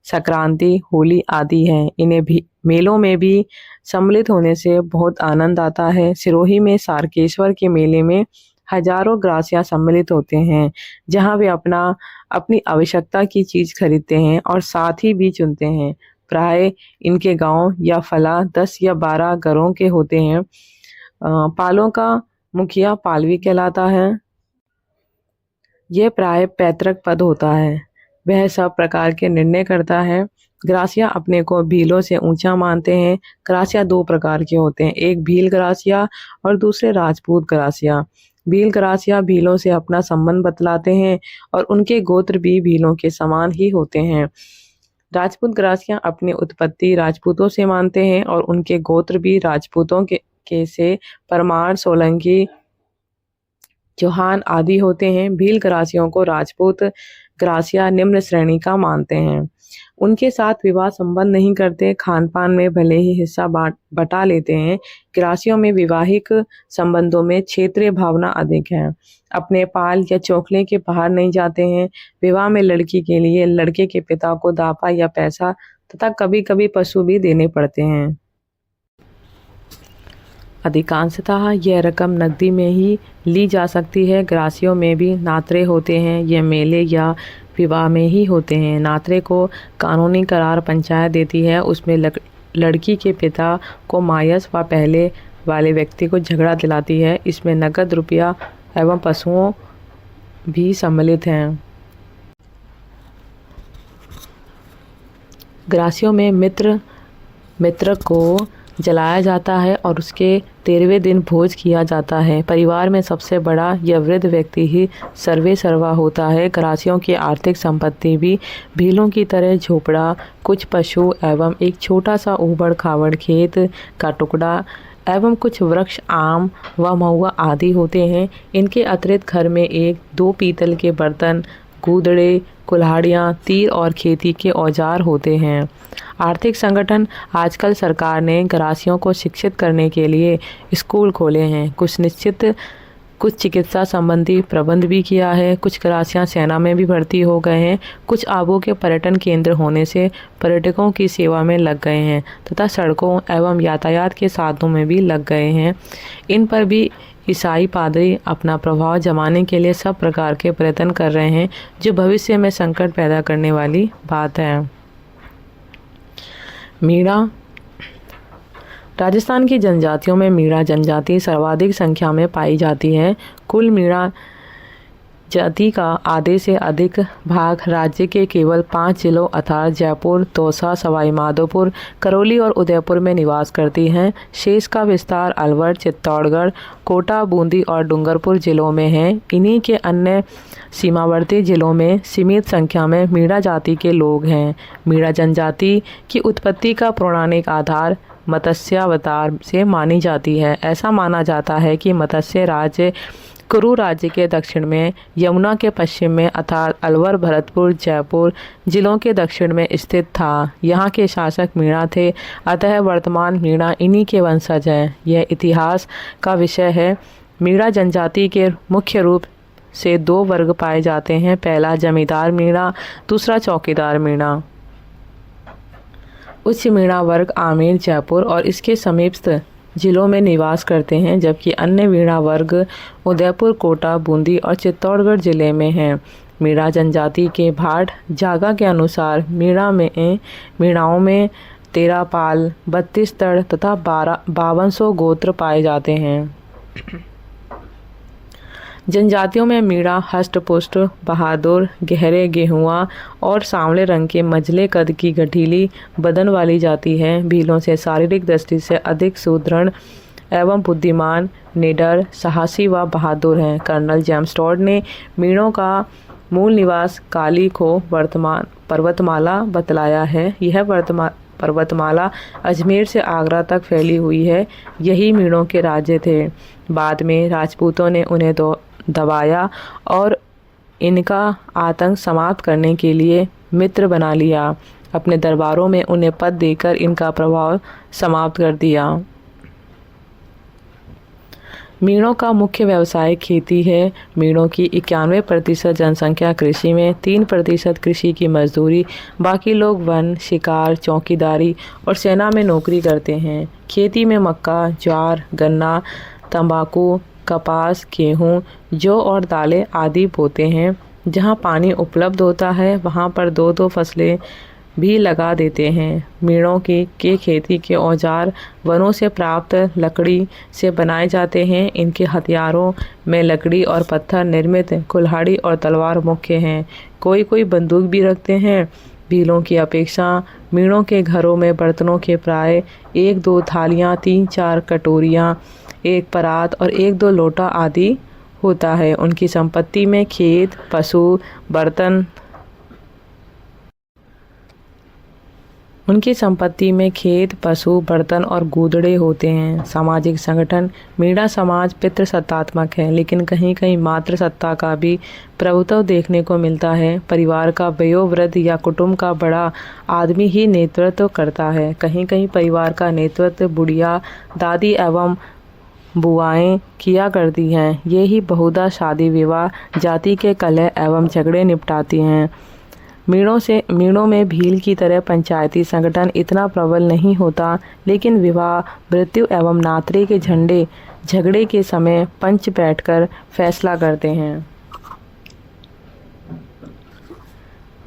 संक्रांति, होली आदि हैं। इन्हें भी मेलों में भी सम्मिलित होने से बहुत आनंद आता है। सिरोही में सारकेश्वर के मेले में हजारों ग्रासियां सम्मिलित होते हैं, जहां वे अपनी आवश्यकता की चीज खरीदते हैं और साथी भी चुनते हैं। प्राय इनके गांव या फला 10 या 12 घरों के होते हैं। पालों का मुखिया पालवी कहलाता है। यह प्राय पैतृक पद होता है। वह सब प्रकार के निर्णय करता है। ग्रासिया अपने को भीलों से ऊंचा मानते हैं। ग्रासिया 2 प्रकार के होते हैं, एक भील ग्रासिया और दूसरे राजपूत ग्रासिया। भील ग्रासिया भीलों से अपना संबंध बतलाते हैं और उनके गोत्र भी भीलों के समान ही होते हैं। राजपूत ग्रासिया अपनी उत्पत्ति राजपूतों से मानते हैं और उनके गोत्र भी राजपूतों के से परमार, सोलंकी, चौहान आदि होते हैं। भील ग्रासियों को राजपूत ग्रासिया निम्न श्रेणी का मानते हैं। उनके साथ विवाह संबंध नहीं करते, खान पान में भले ही हिस्सा बटा लेते हैं। ग्रासियों में वैवाहिक संबंधों में क्षेत्रीय भावना अधिक है। अपने पाल या चौखले के बाहर नहीं जाते हैं। विवाह में लड़की के लिए लड़के के पिता को दापा या पैसा तथा कभी कभी पशु भी देने पड़ते हैं। अधिकांशतः यह रकम नकदी में ही ली जा सकती है। ग्रासियों में भी नातरे होते हैं। यह मेले या विवाह में ही होते हैं। नातरे को कानूनी करार पंचायत देती है। उसमें लड़की के पिता को मायस व पहले वाले व्यक्ति को झगड़ा दिलाती है। इसमें नकद, रुपया एवं पशुओं भी सम्मिलित हैं। ग्रासियों में मित्र को जलाया जाता है और उसके 13वें दिन भोज किया जाता है। परिवार में सबसे बड़ा या वृद्ध व्यक्ति ही सर्वे सर्वा होता है। ग्रासियों की आर्थिक संपत्ति भी भीलों की तरह झोपड़ा, कुछ पशु एवं एक छोटा सा ऊबड़ खाबड़ खेत का टुकड़ा एवं कुछ वृक्ष, आम व महुआ आदि होते हैं। इनके अतिरिक्त घर में 1-2 पीतल के बर्तन, गूदड़े, कुल्हाड़ियाँ, तीर और खेती के औजार होते हैं। आर्थिक संगठन। आजकल सरकार ने ग्रासियों को शिक्षित करने के लिए स्कूल खोले हैं। कुछ चिकित्सा संबंधी प्रबंध भी किया है। कुछ ग्रासियां सेना में भी भर्ती हो गए हैं। कुछ आबू के पर्यटन केंद्र होने से पर्यटकों की सेवा में लग गए हैं तथा सड़कों एवं यातायात के साधनों में भी लग गए हैं। इन पर भी ईसाई पादरी अपना प्रभाव जमाने के लिए सब प्रकार के प्रयत्न कर रहे हैं, जो भविष्य में संकट पैदा करने वाली बात है। मीणा। राजस्थान की जनजातियों में मीणा जनजाति सर्वाधिक संख्या में पाई जाती है। कुल मीणा जाति का आधे से अधिक भाग राज्य के केवल 5 जिलों अर्थात जयपुर, दौसा, सवाई माधोपुर, करौली और उदयपुर में निवास करती हैं। शेष का विस्तार अलवर, चित्तौड़गढ़, कोटा, बूंदी और डूंगरपुर जिलों में है। इन्हीं के अन्य सीमावर्ती जिलों में सीमित संख्या में मीणा जाति के लोग हैं। मीणा जनजाति की उत्पत्ति का पौराणिक आधार मत्स्यावतार से मानी जाती है। ऐसा माना जाता है कि मत्स्य राज्य कुरु राज्य के दक्षिण में, यमुना के पश्चिम में अर्थात अलवर, भरतपुर, जयपुर जिलों के दक्षिण में स्थित था। यहाँ के शासक मीणा थे, अतः वर्तमान मीणा इन्हीं के वंशज हैं। यह इतिहास का विषय है। मीणा जनजाति के मुख्य रूप से 2 वर्ग पाए जाते हैं। पहला जमींदार मीणा, दूसरा चौकीदार मीणा। उच्च मीणा वर्ग आमेर, जयपुर और इसके समीपस्थ जिलों में निवास करते हैं, जबकि अन्य मीणा वर्ग उदयपुर, कोटा, बूंदी और चित्तौड़गढ़ जिले में हैं। मीणा जनजाति के भाट जागा के अनुसार मीणाओं में 13 पाल, 32 तड़ तथा 5200 गोत्र पाए जाते हैं। जनजातियों में मीणा हष्ट-पुष्ट, बहादुर, गहरे गेहुआ और सांवले रंग के मझले कद की गठीली बदन वाली जाति है। भीलों से शारीरिक दृष्टि से अधिक सुदृढ़ एवं बुद्धिमान, निडर, साहसी व बहादुर हैं। कर्नल जेम्स टॉड ने मीणों का मूल निवास काली खो पर्वतमाला बतलाया है। यह पर्वतमाला अजमेर से आगरा तक फैली हुई है। यही मीणों के राज्य थे। बाद में राजपूतों ने उन्हें दबाया और इनका आतंक समाप्त करने के लिए मित्र बना लिया। अपने दरबारों में उन्हें पद देकर इनका प्रभाव समाप्त कर दिया। मीणों का मुख्य व्यवसाय खेती है। मीणों की 91% जनसंख्या कृषि में, 3% कृषि की मजदूरी, बाकी लोग वन, शिकार, चौकीदारी और सेना में नौकरी करते हैं। खेती में मक्का, ज्वार, गन्ना, तंबाकू, कपास, गेहूँ, जौ और दालें आदि बोते हैं। जहाँ पानी उपलब्ध होता है वहाँ पर 2-2 फसलें भी लगा देते हैं। मीणों के खेती के औजार वनों से प्राप्त लकड़ी से बनाए जाते हैं। इनके हथियारों में लकड़ी और पत्थर निर्मित कुल्हाड़ी और तलवार मुख्य हैं। कोई बंदूक भी रखते हैं। भीलों की अपेक्षा मीणों के घरों में बर्तनों के प्राय 1-2 थालियाँ, 3-4 कटोरियाँ, 1 परात और 1-2 लोटा आदि होता है। उनकी संपत्ति में खेत, पशु, बर्तन और गूदड़े होते हैं। सामाजिक संगठन मीणा समाज पितृसत्तात्मक है, लेकिन कहीं कहीं मातृसत्ता का भी प्रभुत्व देखने को मिलता है। परिवार का वयोवृद्ध या कुटुंब का बड़ा आदमी ही नेतृत्व करता है। कहीं कहीं परिवार का नेतृत्व बुढ़िया, दादी एवं बुआएं किया करती हैं। ये ही बहुधा शादी विवाह, जाति के कलह एवं झगड़े निपटाती हैं। मीणों में भील की तरह पंचायती संगठन इतना प्रबल नहीं होता, लेकिन विवाह, मृत्यु एवं नातरे के झगड़े के समय पंच बैठकर फैसला करते हैं।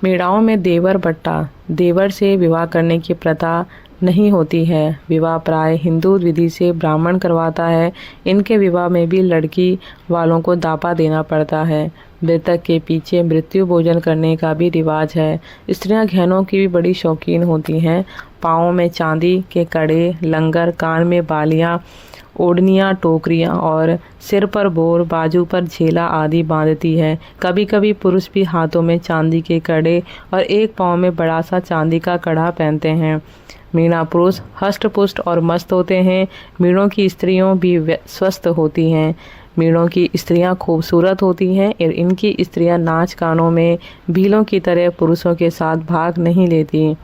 मीणाओं में देवर बट्टा, देवर से विवाह करने की प्रथा नहीं होती है। विवाह प्राय हिंदू विधि से ब्राह्मण करवाता है। इनके विवाह में भी लड़की वालों को दापा देना पड़ता है। मृतक के पीछे मृत्यु भोजन करने का भी रिवाज है। स्त्रियां गहनों की भी बड़ी शौकीन होती हैं। पाँव में चांदी के कड़े, लंगर, कान में बालियां, ओढ़नियाँ, टोकरियाँ और सिर पर बोर, बाजू पर झेला आदि बांधती है। कभी कभी पुरुष भी हाथों में चांदी के कड़े और एक पाँव में बड़ा सा चांदी का कड़ा पहनते हैं। मीणा पुरुष हष्ट-पुष्ट और मस्त होते हैं। मीणों की स्त्रियों भी स्वस्थ होती हैं। मीणों की स्त्रियां खूबसूरत होती हैं और इनकी स्त्रियां नाच गानों में भीलों की तरह पुरुषों के साथ भाग नहीं लेती।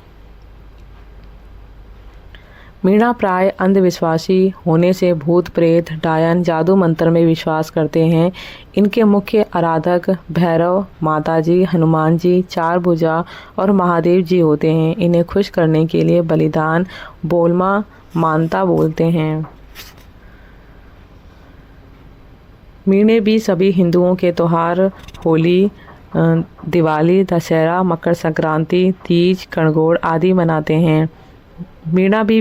मीणा प्राय अंधविश्वासी होने से भूत प्रेत, डायन, जादू मंत्र में विश्वास करते हैं। इनके मुख्य आराधक भैरव, माताजी, हनुमान जी, चार भुजा और महादेव जी होते हैं। इन्हें खुश करने के लिए बलिदान, बोलमा, मानता बोलते हैं। मीणे भी सभी हिंदुओं के त्योहार होली, दिवाली, दशहरा, मकर संक्रांति, तीज, गणगौर आदि मनाते हैं। मीणा भी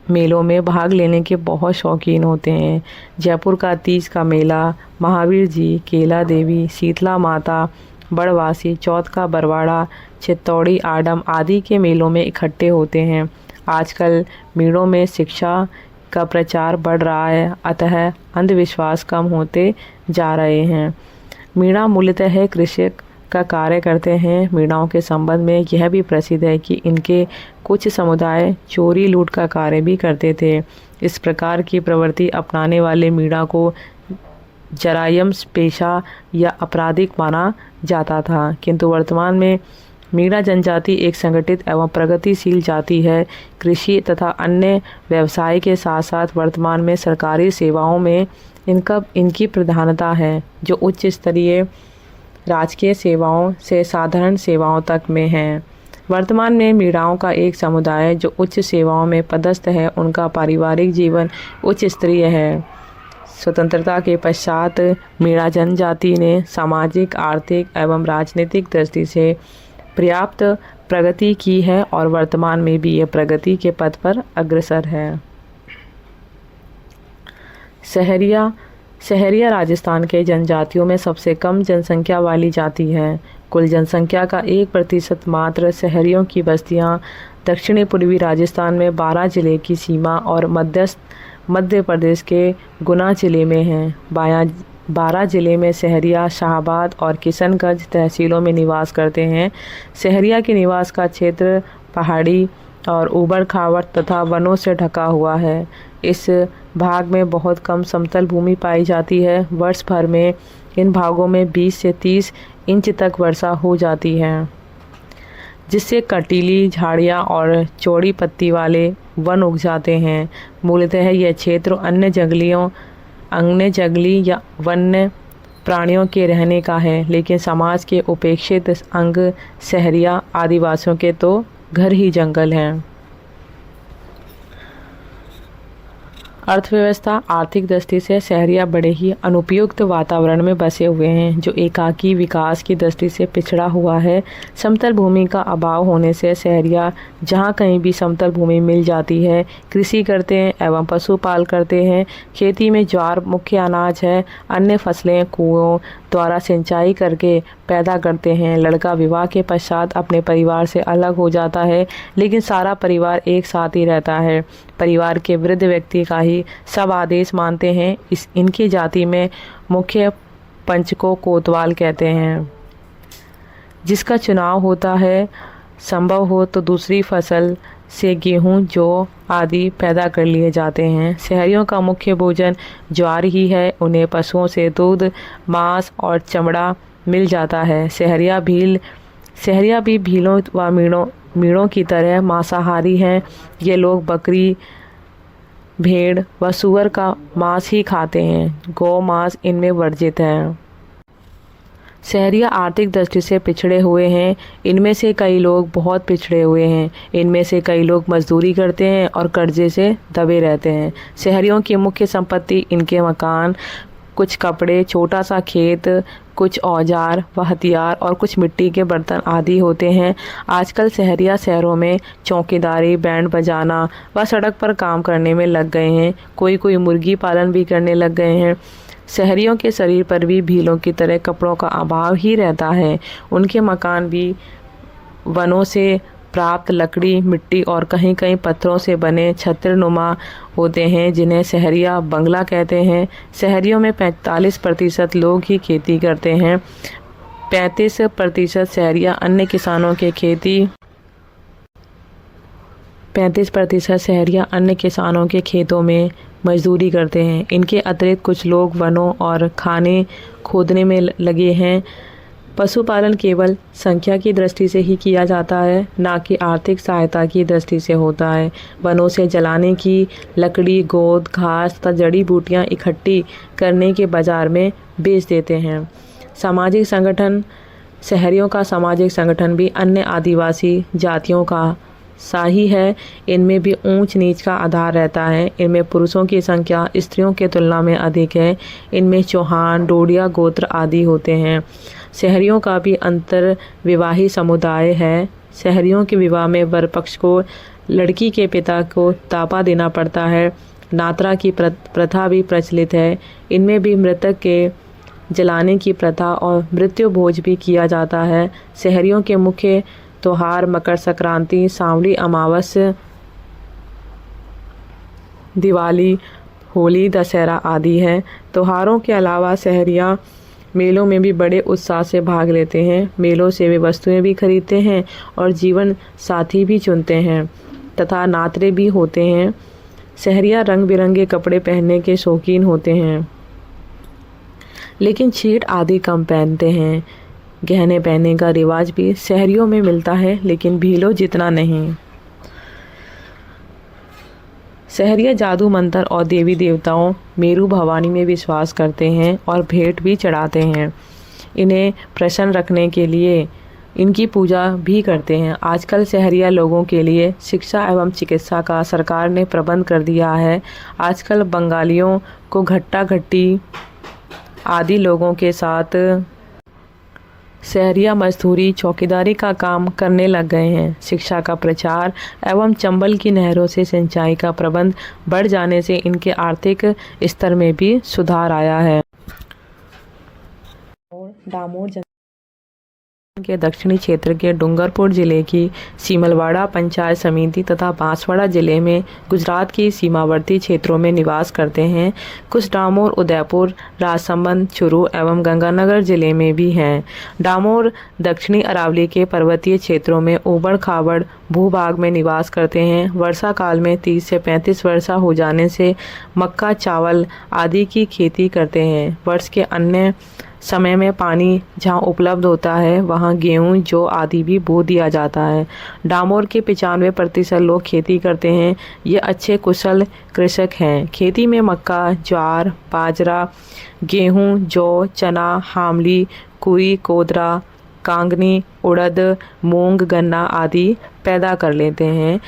मेलों में भाग लेने के बहुत शौकीन होते हैं। जयपुर का तीज का मेला, महावीर जी, केला देवी, शीतला माता, बड़वासी, चौथ का बरवाड़ा, चित्तौड़ी आडम आदि के मेलों में इकट्ठे होते हैं। आजकल मेलों में शिक्षा का प्रचार बढ़ रहा है, अतः अंधविश्वास कम होते जा रहे हैं। मीणा मूलतः कृषि का कार्य करते हैं। मीणाओं के संबंध में यह भी प्रसिद्ध है कि इनके कुछ समुदाय चोरी लूट का कार्य भी करते थे। इस प्रकार की प्रवृत्ति अपनाने वाले मीणा को जरायम पेशा या आपराधिक माना जाता था, किंतु वर्तमान में मीणा जनजाति एक संगठित एवं प्रगतिशील जाति है। कृषि तथा अन्य व्यवसाय के साथ साथ वर्तमान में सरकारी सेवाओं में इनकी प्रधानता है, जो उच्च स्तरीय राजकीय सेवाओं से साधारण सेवाओं तक में है। वर्तमान में मीणाओं का एक समुदाय जो उच्च सेवाओं में पदस्थ है, उनका पारिवारिक जीवन उच्च स्तरीय है। स्वतंत्रता के पश्चात मीणा जनजाति ने सामाजिक, आर्थिक एवं राजनीतिक दृष्टि से पर्याप्त प्रगति की है और वर्तमान में भी यह प्रगति के पथ पर अग्रसर है। सहरिया राजस्थान के जनजातियों में सबसे कम जनसंख्या वाली जाति है। कुल जनसंख्या का 1% मात्र शहरियों की बस्तियां दक्षिणी पूर्वी राजस्थान में 12 जिले की सीमा और मध्य प्रदेश के गुना जिले में हैं। 12 जिले में सहरिया, शाहबाद और किशनगंज तहसीलों में निवास करते हैं। सहरिया के निवास का क्षेत्र पहाड़ी और ऊबड़ खाबड़ तथा वनों से ढका हुआ है। इस भाग में बहुत कम समतल भूमि पाई जाती है। वर्ष भर में इन भागों में 20 से 30 इंच तक वर्षा हो जाती है, जिससे कंटीली झाड़ियाँ और चौड़ी पत्ती वाले वन उग जाते हैं। मूलतः यह क्षेत्र अन्य जंगली या वन्य प्राणियों के रहने का है, लेकिन समाज के उपेक्षित अंग सहरिया आदिवासियों के तो घर ही जंगल हैं। अर्थव्यवस्था आर्थिक दृष्टि से सहरिया बड़े ही अनुपयुक्त वातावरण में बसे हुए हैं, जो एकाकी विकास की दृष्टि से पिछड़ा हुआ है। समतल भूमि का अभाव होने से सहरिया जहाँ कहीं भी समतल भूमि मिल जाती है कृषि करते हैं एवं पशुपालन करते हैं। खेती में ज्वार मुख्य अनाज है। अन्य फसलें कुओं द्वारा सिंचाई करके पैदा करते हैं। लड़का विवाह के पश्चात अपने परिवार से अलग हो जाता है, लेकिन सारा परिवार एक साथ ही रहता है। परिवार के वृद्ध व्यक्ति का ही सब आदेश मानते हैं। इनकी जाति में मुख्य पंच को कोतवाल कहते हैं, जिसका चुनाव होता है। संभव हो तो दूसरी फसल से गेहूं, जौ आदि पैदा कर लिए जाते हैं। शहरियों का मुख्य भोजन ज्वार ही है। उन्हें पशुओं से दूध, मांस और चमड़ा मिल जाता है। सहरिया भी भीलों व मीणों की तरह मांसाहारी हैं। ये लोग बकरी, भेड़ व सूअर का मांस ही खाते हैं। गौ मांस इनमें वर्जित है। सहरिया आर्थिक दृष्टि से पिछड़े हुए हैं। इनमें से कई लोग बहुत पिछड़े हुए हैं। इनमें से कई लोग मजदूरी करते हैं और कर्जे से दबे रहते हैं। शहरियों की मुख्य संपत्ति इनके मकान, कुछ कपड़े, छोटा सा खेत, कुछ औजार व हथियार और कुछ मिट्टी के बर्तन आदि होते हैं। आजकल सहरिया शहरों में चौकीदारी, बैंड बजाना व सड़क पर काम करने में लग गए हैं। कोई मुर्गी पालन भी करने लग गए हैं। शहरियों के शरीर पर भी भीलों की तरह कपड़ों का अभाव ही रहता है। उनके मकान भी वनों से प्राप्त लकड़ी, मिट्टी और कहीं कहीं पत्थरों से बने छत्रनुमा होते हैं, जिन्हें सहरिया बंगला कहते हैं। शहरियों में 45% लोग ही खेती करते हैं। 35% सहरिया अन्य किसानों के 35% सहरिया अन्य किसानों के खेतों में मजदूरी करते हैं। इनके अतिरिक्त कुछ लोग वनों और खाने खोदने में लगे हैं। पशुपालन केवल संख्या की दृष्टि से ही किया जाता है, ना कि आर्थिक सहायता की दृष्टि से होता है। वनों से जलाने की लकड़ी, गोंद, घास तथा जड़ी बूटियां इकट्ठी करने के बाजार में बेच देते हैं। सामाजिक संगठन शहरियों का सामाजिक संगठन भी अन्य आदिवासी जातियों का सा ही है। इनमें भी ऊंच नीच का आधार रहता है। इनमें पुरुषों की संख्या स्त्रियों के तुलना में अधिक है। इनमें चौहान, डोडिया गोत्र आदि होते हैं। शहरियों का भी अंतर विवाही समुदाय है। शहरियों के विवाह में वर पक्ष को लड़की के पिता को तापा देना पड़ता है। नात्रा की प्रथा भी प्रचलित है। इनमें भी मृतक के जलाने की प्रथा और मृत्यु भोज भी किया जाता है। शहरियों के मुख्य त्योहार मकर संक्रांति, सांवली अमावस्या, दिवाली, होली, दशहरा आदि हैं। त्योहारों के अलावा शहरिया मेलों में भी बड़े उत्साह से भाग लेते हैं। मेलों से वे वस्तुएं भी खरीदते हैं और जीवन साथी भी चुनते हैं तथा नातरे भी होते हैं। शहरिया रंग बिरंगे कपड़े पहनने के शौकीन होते हैं, लेकिन छीट आदि कम पहनते हैं। गहने पहनने का रिवाज भी शहरियों में मिलता है, लेकिन भीलों जितना नहीं। शहरिया जादू मंत्र और देवी देवताओं मेरू भवानी में विश्वास करते हैं और भेंट भी चढ़ाते हैं। इन्हें प्रसन्न रखने के लिए इनकी पूजा भी करते हैं। आजकल शहरिया लोगों के लिए शिक्षा एवं चिकित्सा का सरकार ने प्रबंध कर दिया है। आजकल बंगालियों को घट्टा घट्टी आदि लोगों के साथ शहरिया मजदूरी चौकीदारी का काम करने लग गए हैं। शिक्षा का प्रचार एवं चंबल की नहरों से सिंचाई का प्रबंध बढ़ जाने से इनके आर्थिक स्तर में भी सुधार आया है। डामोर के दक्षिणी क्षेत्र के डूंगरपुर जिले की सीमलवाड़ा पंचायत समिति तथा बांसवाड़ा जिले में गुजरात की सीमावर्ती क्षेत्रों में निवास करते हैं। कुछ डामोर उदयपुर, राजसमंद, चूरू एवं गंगानगर जिले में भी हैं। डामोर दक्षिणी अरावली के पर्वतीय क्षेत्रों में ऊबड़ खाबड़ भूभाग में निवास करते हैं। वर्षा काल में 30 से 35 वर्षा हो जाने से मक्का, चावल आदि की खेती करते हैं। वर्ष के अन्य समय में पानी जहाँ उपलब्ध होता है वहाँ गेहूँ, जौ आदि भी बो दिया जाता है। डामोर के 95% लोग खेती करते हैं। ये अच्छे कुशल कृषक हैं। खेती में मक्का, ज्वार, बाजरा, गेहूँ, जौ, चना, हामली, कुई, कोदरा, कांगनी, उड़द, मूंग, गन्ना आदि पैदा कर लेते हैं।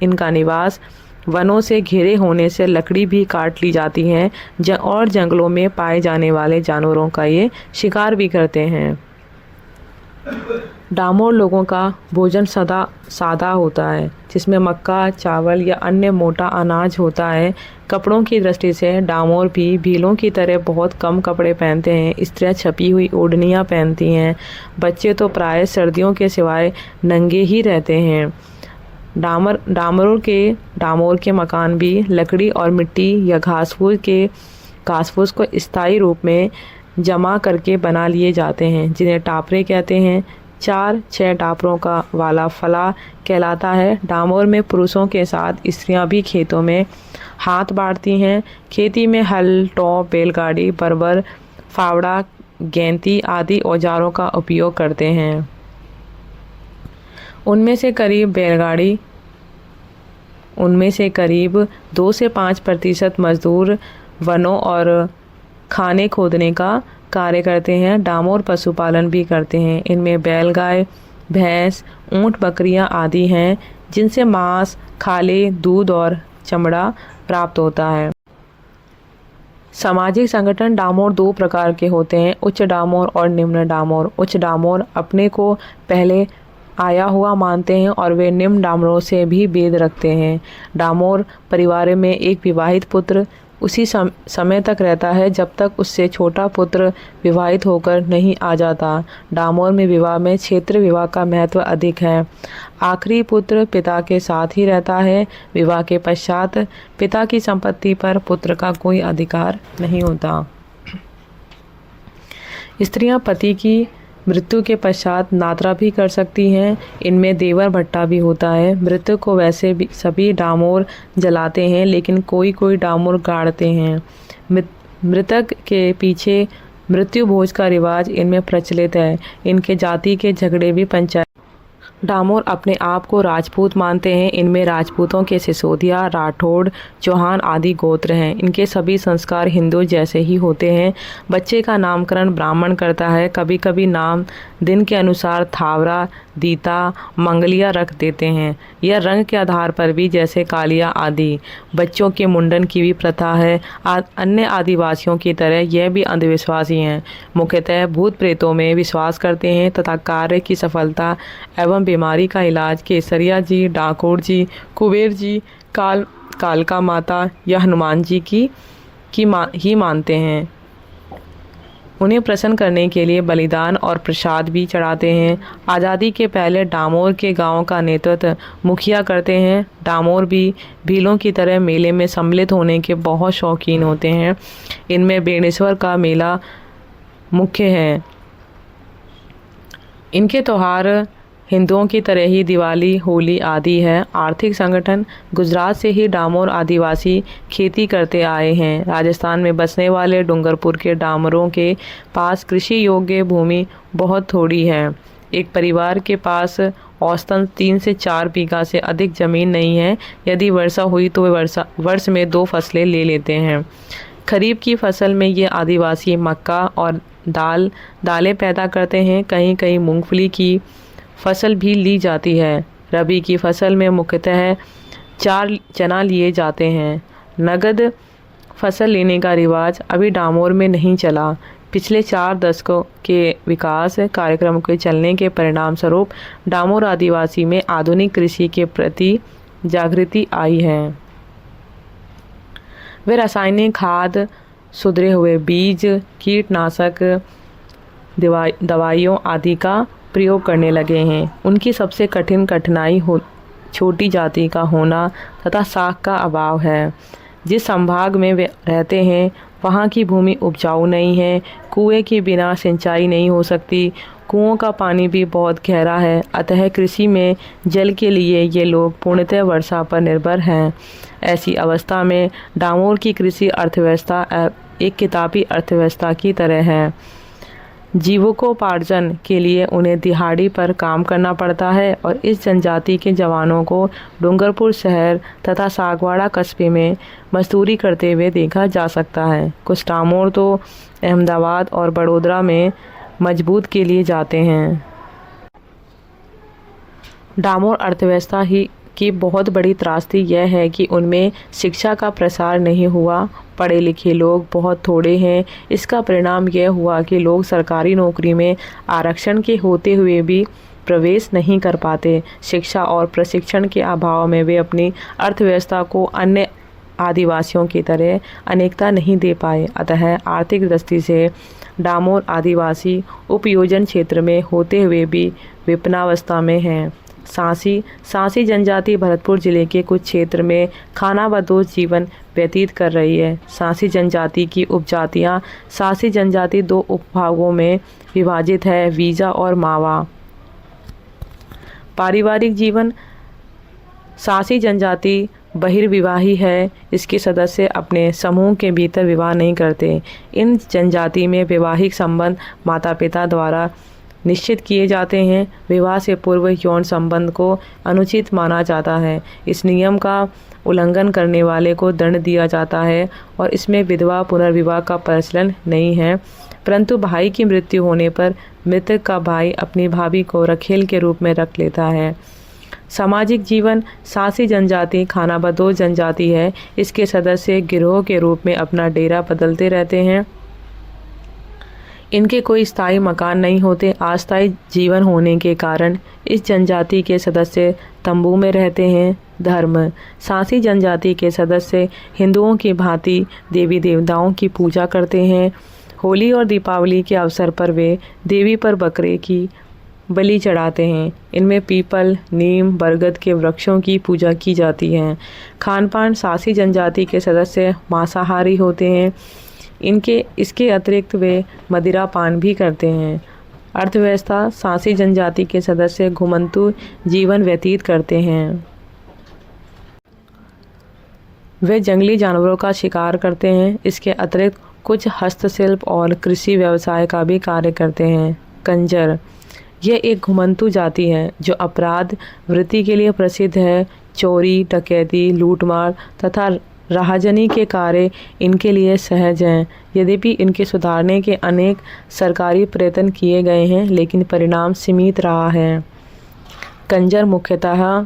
इनका निवास वनों से घिरे होने से लकड़ी भी काट ली जाती है और जंगलों में पाए जाने वाले जानवरों का ये शिकार भी करते हैं। डामोर लोगों का भोजन सादा होता है, जिसमें मक्का, चावल या अन्य मोटा अनाज होता है। कपड़ों की दृष्टि से डामोर भी भीलों की तरह बहुत कम कपड़े पहनते हैं। स्त्रियां छपी हुई ओढ़नियाँ पहनती हैं। बच्चे तो प्राय सर्दियों के सिवाय नंगे ही रहते हैं। डामोर के मकान भी लकड़ी और मिट्टी या घास फूस को स्थायी रूप में जमा करके बना लिए जाते हैं, जिन्हें टापरे कहते हैं। 4-6 टापरों का वाला फला कहलाता है। डामोर में पुरुषों के साथ स्त्रियां भी खेतों में हाथ बाढ़ती हैं। खेती में हल, टॉप, बैलगाड़ी, बरबर, फावड़ा, गेंती आदि औजारों का उपयोग करते हैं। उनमें से करीब 2 से 5% मजदूर वनों और खाने खोदने का कार्य करते हैं। डामोर पशुपालन भी करते हैं। इनमें बैल, गाय, भैंस, ऊंट, बकरियां आदि हैं, जिनसे मांस, खाले, दूध और चमड़ा प्राप्त होता है। सामाजिक संगठन डामोर 2 प्रकार के होते हैं, उच्च डामोर और निम्न डामोर। उच्च डामोर अपने को पहले आया हुआ मानते हैं और वे निम्न डामोरों से भी भेद रखते हैं। डामोर परिवार में एक विवाहित पुत्र उसी समय तक रहता है जब तक उससे छोटा पुत्र विवाहित होकर नहीं आ जाता। डामोर में विवाह में क्षेत्र विवाह का महत्व अधिक है। आखिरी पुत्र पिता के साथ ही रहता है। विवाह के पश्चात पिता की संपत्ति पर पुत्र का कोई अधिकार नहीं होता। स्त्रियां पति की मृत्यु के पश्चात नात्रा भी कर सकती हैं। इनमें देवर भट्टा भी होता है। मृत्यु को वैसे भी सभी डामोर जलाते हैं, लेकिन कोई डामोर गाड़ते हैं। मृतक के पीछे मृत्यु भोज का रिवाज इनमें प्रचलित है। इनके जाति के झगड़े भी पंचायत। डामोर अपने आप को राजपूत मानते हैं। इनमें राजपूतों के सिसोदिया, राठौड़, चौहान आदि गोत्र हैं। इनके सभी संस्कार हिंदू जैसे ही होते हैं। बच्चे का नामकरण ब्राह्मण करता है। कभी कभी नाम दिन के अनुसार थावरा, दीता, मंगलिया रख देते हैं या रंग के आधार पर भी, जैसे कालिया आदि। बच्चों के मुंडन की भी प्रथा है। अन्य आदिवासियों की तरह यह भी अंधविश्वासी हैं। मुख्यतः भूत प्रेतों में विश्वास करते हैं तथा कार्य की सफलता एवं बीमारी का इलाज केसरिया जी, डाकोर जी, कुबेर जी, कालका माता या हनुमान जी ही मानते हैं। उन्हें प्रसन्न करने के लिए बलिदान और प्रसाद भी चढ़ाते हैं। आज़ादी के पहले डामोर के गांव का नेतृत्व मुखिया करते हैं। डामोर भी भीलों की तरह मेले में सम्मिलित होने के बहुत शौकीन होते हैं। इनमें बेणेश्वर का मेला मुख्य है। इनके त्यौहार हिंदुओं की तरह ही दिवाली, होली आदि है। आर्थिक संगठन गुजरात से ही डामोर आदिवासी खेती करते आए हैं। राजस्थान में बसने वाले डूंगरपुर के डामरों के पास कृषि योग्य भूमि बहुत थोड़ी है। एक परिवार के पास औसतन 3 से 4 बीघा से अधिक ज़मीन नहीं है। यदि वर्षा हुई तो वे वर्ष में 2 फसलें ले लेते हैं। खरीफ की फसल में ये आदिवासी मक्का और दालें पैदा करते हैं। कहीं कहीं मूंगफली की फसल भी ली जाती है। रबी की फसल में मुख्यतः 4 चना लिए जाते हैं। नगद फसल लेने का रिवाज अभी डामोर में नहीं चला। पिछले 4 दशकों के विकास कार्यक्रम के चलने के परिणाम स्वरूप डामोर आदिवासी में आधुनिक कृषि के प्रति जागृति आई है। वे रासायनिक खाद, सुधरे हुए बीज, कीटनाशक, दवाइयों आदि का प्रयोग करने लगे हैं। उनकी सबसे कठिन कठिनाई छोटी जाति का होना तथा साख का अभाव है। जिस संभाग में वे रहते हैं वहाँ की भूमि उपजाऊ नहीं है। कुएं के बिना सिंचाई नहीं हो सकती। कुओं का पानी भी बहुत गहरा है। अतः कृषि में जल के लिए ये लोग पूर्णतः वर्षा पर निर्भर हैं। ऐसी अवस्था में डामोर की कृषि अर्थव्यवस्था एक किताबी अर्थव्यवस्था की तरह है। जीविकोपार्जन के लिए उन्हें दिहाड़ी पर काम करना पड़ता है और इस जनजाति के जवानों को डूंगरपुर शहर तथा सागवाड़ा कस्बे में मजदूरी करते हुए देखा जा सकता है। कुछ डामोर तो अहमदाबाद और बड़ोदरा में मजबूत के लिए जाते हैं। डामोर अर्थव्यवस्था की बहुत बड़ी त्रासदी यह है कि उनमें शिक्षा का प्रसार नहीं हुआ। पढ़े लिखे लोग बहुत थोड़े हैं। इसका परिणाम यह हुआ कि लोग सरकारी नौकरी में आरक्षण के होते हुए भी प्रवेश नहीं कर पाते। शिक्षा और प्रशिक्षण के अभाव में वे अपनी अर्थव्यवस्था को अन्य आदिवासियों की तरह अनेकता नहीं दे पाए। अतः आर्थिक दृष्टि से डामोर आदिवासी उपयोजन क्षेत्र में होते हुए भी विपन्नावस्था में हैं। सांसी जनजाति भरतपुर जिले के कुछ क्षेत्र में खानाबदोश जीवन व्यतीत कर रही है। सांसी जनजाति की उपजातियां सांसी जनजाति 2 उपभागों में विभाजित है, वीजा और मावा। पारिवारिक जीवन सांसी जनजाति बहिर्विवाही है। इसके सदस्य अपने समूह के भीतर विवाह नहीं करते। इन जनजाति में वैवाहिक संबंध माता पिता द्वारा निश्चित किए जाते हैं। विवाह से पूर्व यौन संबंध को अनुचित माना जाता है। इस नियम का उल्लंघन करने वाले को दंड दिया जाता है और इसमें विधवा पुनर्विवाह का प्रचलन नहीं है। परंतु भाई की मृत्यु होने पर मृतक का भाई अपनी भाभी को रखेल के रूप में रख लेता है। सामाजिक जीवन सांसी जनजाति खानाबदोश जनजाति है। इसके सदस्य गिरोह के रूप में अपना डेरा बदलते रहते हैं। इनके कोई स्थायी मकान नहीं होते। अस्थायी जीवन होने के कारण इस जनजाति के सदस्य तंबू में रहते हैं। धर्म सांसी जनजाति के सदस्य हिंदुओं की भांति देवी देवताओं की पूजा करते हैं। होली और दीपावली के अवसर पर वे देवी पर बकरे की बलि चढ़ाते हैं। इनमें पीपल, नीम, बरगद के वृक्षों की पूजा की जाती है। खान पान सांसी जनजाति के सदस्य मांसाहारी होते हैं। इसके अतिरिक्त वे मदिरा पान भी करते हैं। अर्थव्यवस्था सांसी जनजाति के सदस्य घुमंतु जीवन व्यतीत करते हैं। वे जंगली जानवरों का शिकार करते हैं। इसके अतिरिक्त कुछ हस्तशिल्प और कृषि व्यवसाय का भी कार्य करते हैं। कंजर यह एक घुमंतु जाति है जो अपराध वृत्ति के लिए प्रसिद्ध है। चोरी, डकैती, लूटमार तथा राहजनी के कार्य इनके लिए सहज हैं। यद्यपि इनके सुधारने के अनेक सरकारी प्रयत्न किए गए हैं, लेकिन परिणाम सीमित रहा है। कंजर मुख्यतः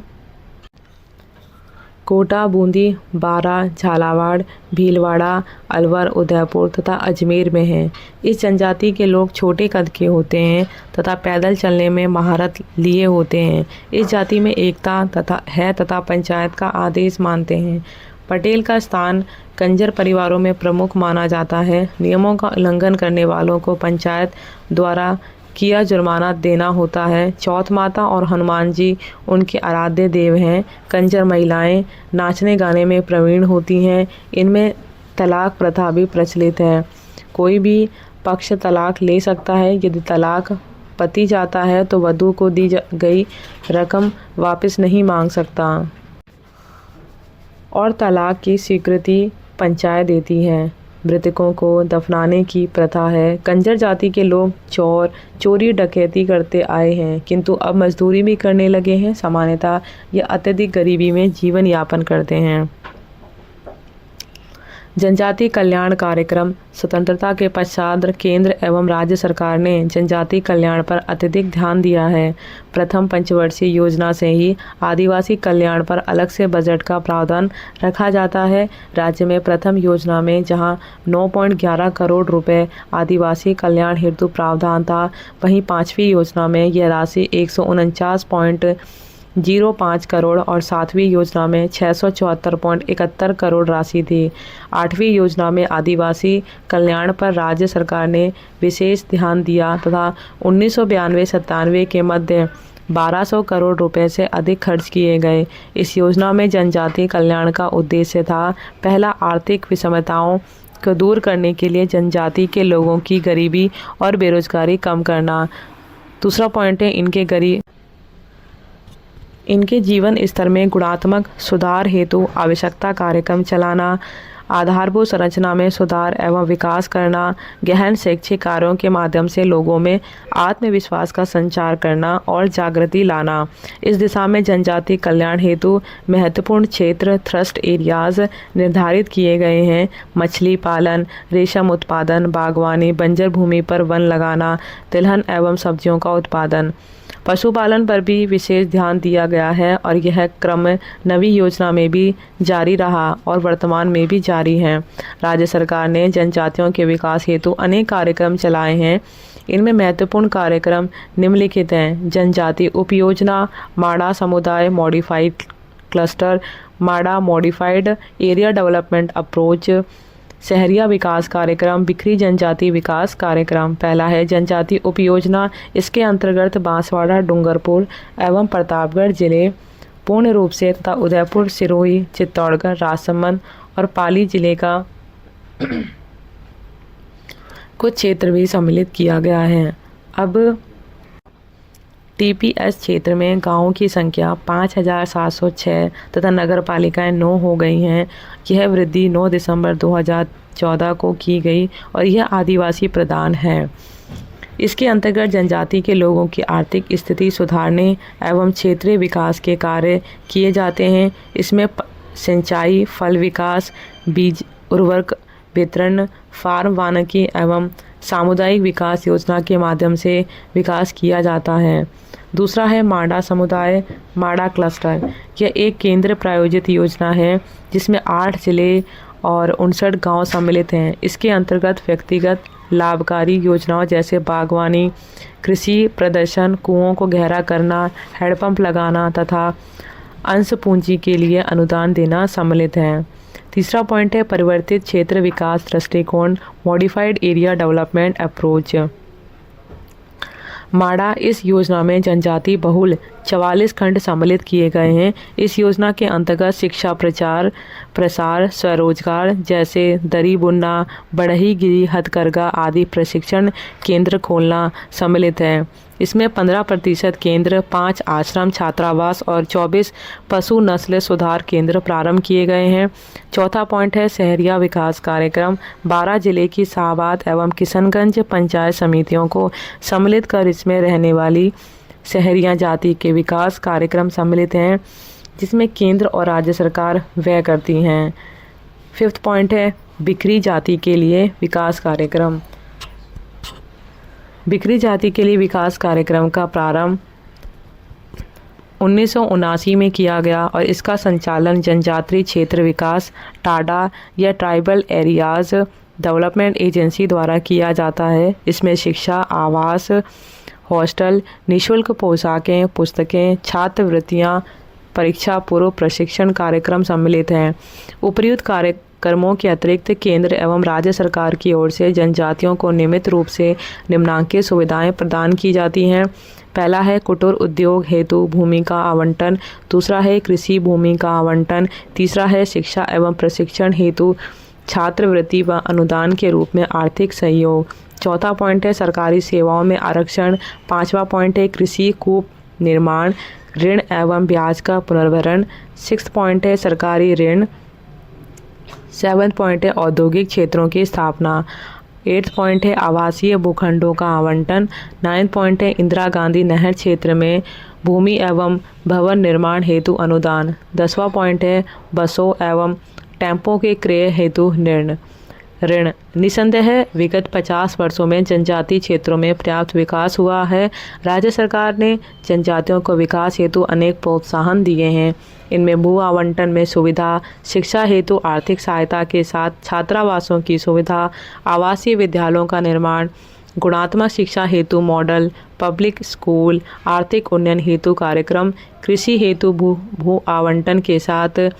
कोटा, बूंदी, बारा, झालावाड़, भीलवाड़ा, अलवर, उदयपुर तथा अजमेर में हैं। इस जनजाति के लोग छोटे कद के होते हैं तथा पैदल चलने में महारत लिए होते हैं। इस जाति में एकता तथा पंचायत का आदेश मानते हैं। पटेल का स्थान कंजर परिवारों में प्रमुख माना जाता है। नियमों का उल्लंघन करने वालों को पंचायत द्वारा किया जुर्माना देना होता है। चौथ माता और हनुमान जी उनके आराध्य देव हैं। कंजर महिलाएं नाचने गाने में प्रवीण होती हैं। इनमें तलाक प्रथा भी प्रचलित है। कोई भी पक्ष तलाक ले सकता है। यदि तलाक पति जाता है तो वधू को दी गई रकम वापस नहीं मांग सकता और तलाक की स्वीकृति पंचायत देती है। मृतकों को दफनाने की प्रथा है। कंजर जाति के लोग चोरी डकैती करते आए हैं, किंतु अब मजदूरी भी करने लगे हैं। सामान्यतः ये अत्यधिक गरीबी में जीवन यापन करते हैं। जनजाति कल्याण कार्यक्रम। स्वतंत्रता के पश्चात केंद्र एवं राज्य सरकार ने जनजाति कल्याण पर अत्यधिक ध्यान दिया है। प्रथम पंचवर्षीय योजना से ही आदिवासी कल्याण पर अलग से बजट का प्रावधान रखा जाता है। राज्य में प्रथम योजना में जहां 9.11 करोड़ रुपए आदिवासी कल्याण हेतु प्रावधान था, वहीं पाँचवीं योजना में यह राशि 149.05 करोड़ और सातवीं योजना में 674.71 करोड़ राशि थी। आठवीं योजना में आदिवासी कल्याण पर राज्य सरकार ने विशेष ध्यान दिया तथा 1992-97 के मध्य 1200 करोड़ रुपए से अधिक खर्च किए गए। इस योजना में जनजाति कल्याण का उद्देश्य था, पहला, आर्थिक विषमताओं को दूर करने के लिए जनजाति के लोगों की गरीबी और बेरोजगारी कम करना। दूसरा पॉइंट है इनके जीवन स्तर में गुणात्मक सुधार हेतु आवश्यकता कार्यक्रम चलाना, आधारभूत संरचना में सुधार एवं विकास करना, गहन शैक्षिक कार्यों के माध्यम से लोगों में आत्मविश्वास का संचार करना और जागृति लाना। इस दिशा में जनजाति कल्याण हेतु महत्वपूर्ण क्षेत्र थ्रस्ट एरियाज निर्धारित किए गए हैं। मछली पालन, रेशम उत्पादन, बागवानी, बंजर भूमि पर वन लगाना, तिलहन एवं सब्जियों का उत्पादन। पशुपालन पर भी विशेष ध्यान दिया गया है और यह क्रम नवी योजना में भी जारी रहा और वर्तमान में भी जारी है। राज्य सरकार ने जनजातियों के विकास हेतु अनेक कार्यक्रम चलाए हैं। इनमें महत्वपूर्ण कार्यक्रम निम्नलिखित हैं। जनजाति उपयोजना, माड़ा समुदाय मॉडिफाइड क्लस्टर, माड़ा मॉडिफाइड एरिया डेवलपमेंट अप्रोच, शहरिया विकास कार्यक्रम, बिखरी जनजाति विकास कार्यक्रम। पहला है जनजाति उपयोजना। इसके अंतर्गत बांसवाड़ा, डूंगरपुर एवं प्रतापगढ़ जिले पूर्ण रूप से तथा उदयपुर, सिरोही, चित्तौड़गढ़, राजसमंद और पाली जिले का कुछ क्षेत्र भी सम्मिलित किया गया है। अब TPS क्षेत्र में गांवों की संख्या 5706 तथा नगर पालिकाएँ 9 हो गई हैं। यह वृद्धि 9 दिसंबर 2014 को की गई और यह आदिवासी प्रधान है। इसके अंतर्गत जनजाति के लोगों की आर्थिक स्थिति सुधारने एवं क्षेत्रीय विकास के कार्य किए जाते हैं। इसमें सिंचाई, फल विकास, बीज उर्वरक वितरण, फार्म वानिकी एवं सामुदायिक विकास योजना के माध्यम से विकास किया जाता है। दूसरा है माड़ा समुदाय, माड़ा क्लस्टर। यह एक केंद्र प्रायोजित योजना है जिसमें 8 जिले और 59 गांव सम्मिलित हैं। इसके अंतर्गत व्यक्तिगत लाभकारी योजनाओं जैसे बागवानी, कृषि प्रदर्शन, कुओं को गहरा करना, हैंडपंप लगाना तथा अंश पूंजी के लिए अनुदान देना सम्मिलित है। तीसरा पॉइंट है परिवर्तित क्षेत्र विकास दृष्टिकोण, मॉडिफाइड एरिया डेवलपमेंट अप्रोच। माड़ा इस योजना में जनजाति बहुल 44 खंड सम्मिलित किए गए हैं। इस योजना के अंतर्गत शिक्षा प्रचार प्रसार, स्वरोजगार जैसे दरी बुनना, बढ़ईगिरी, हथकरघा आदि प्रशिक्षण केंद्र खोलना सम्मिलित है। इसमें 15% केंद्र, 5 आश्रम छात्रावास और 24 पशु नस्ल सुधार केंद्र प्रारंभ किए गए हैं। चौथा पॉइंट है शहरिया विकास कार्यक्रम। 12 जिले की शाहबाद एवं किशनगंज पंचायत समितियों को सम्मिलित कर इसमें रहने वाली शहरिया जाति के विकास कार्यक्रम सम्मिलित हैं, जिसमें केंद्र और राज्य सरकार व्यय करती हैं। 5th पॉइंट है बिखरी जाति के लिए विकास कार्यक्रम। बिखरी जाति के लिए विकास कार्यक्रम का प्रारंभ 1979 में किया गया और इसका संचालन जनजातीय क्षेत्र विकास टाडा या ट्राइबल एरियाज़ डेवलपमेंट एजेंसी द्वारा किया जाता है। इसमें शिक्षा, आवास, हॉस्टल, निःशुल्क पोशाकें, पुस्तकें, छात्रवृत्तियां, परीक्षा पूर्व प्रशिक्षण कार्यक्रम सम्मिलित हैं। उपर्युक्त कार्यक्रमों के अतिरिक्त केंद्र एवं राज्य सरकार की ओर से जनजातियों को नियमित रूप से निम्नलिखित सुविधाएं प्रदान की जाती हैं। पहला है कुटीर उद्योग हेतु भूमि का आवंटन, दूसरा है कृषि भूमि का आवंटन, तीसरा है शिक्षा एवं प्रशिक्षण हेतु छात्रवृत्ति व अनुदान के रूप में आर्थिक सहयोग, चौथा पॉइंट है सरकारी सेवाओं में आरक्षण, पांचवा पॉइंट है कृषि कूप निर्माण, ऋण एवं ब्याज का पुनर्भरण, सिक्स पॉइंट है सरकारी ऋण, सेवन्थ पॉइंट है औद्योगिक क्षेत्रों की स्थापना, 8th पॉइंट है आवासीय भूखंडों का आवंटन, 9th पॉइंट है इंदिरा गांधी नहर क्षेत्र में भूमि एवं भवन निर्माण हेतु अनुदान, 10वां पॉइंट है बसों एवं टेम्पो के क्रय हेतु ऋण। निसंदेह विगत 50 वर्षों में जनजातीय क्षेत्रों में पर्याप्त विकास हुआ है। राज्य सरकार ने जनजातियों को विकास हेतु अनेक प्रोत्साहन दिए हैं। इनमें भू आवंटन में सुविधा, शिक्षा हेतु आर्थिक सहायता के साथ छात्रावासों की सुविधा, आवासीय विद्यालयों का निर्माण, गुणात्मक शिक्षा हेतु मॉडल, पब्लिक स्कूल, आर्थिक उन्नयन हेतु कार्यक्रम, कृषि हेतु भू आवंटन के साथ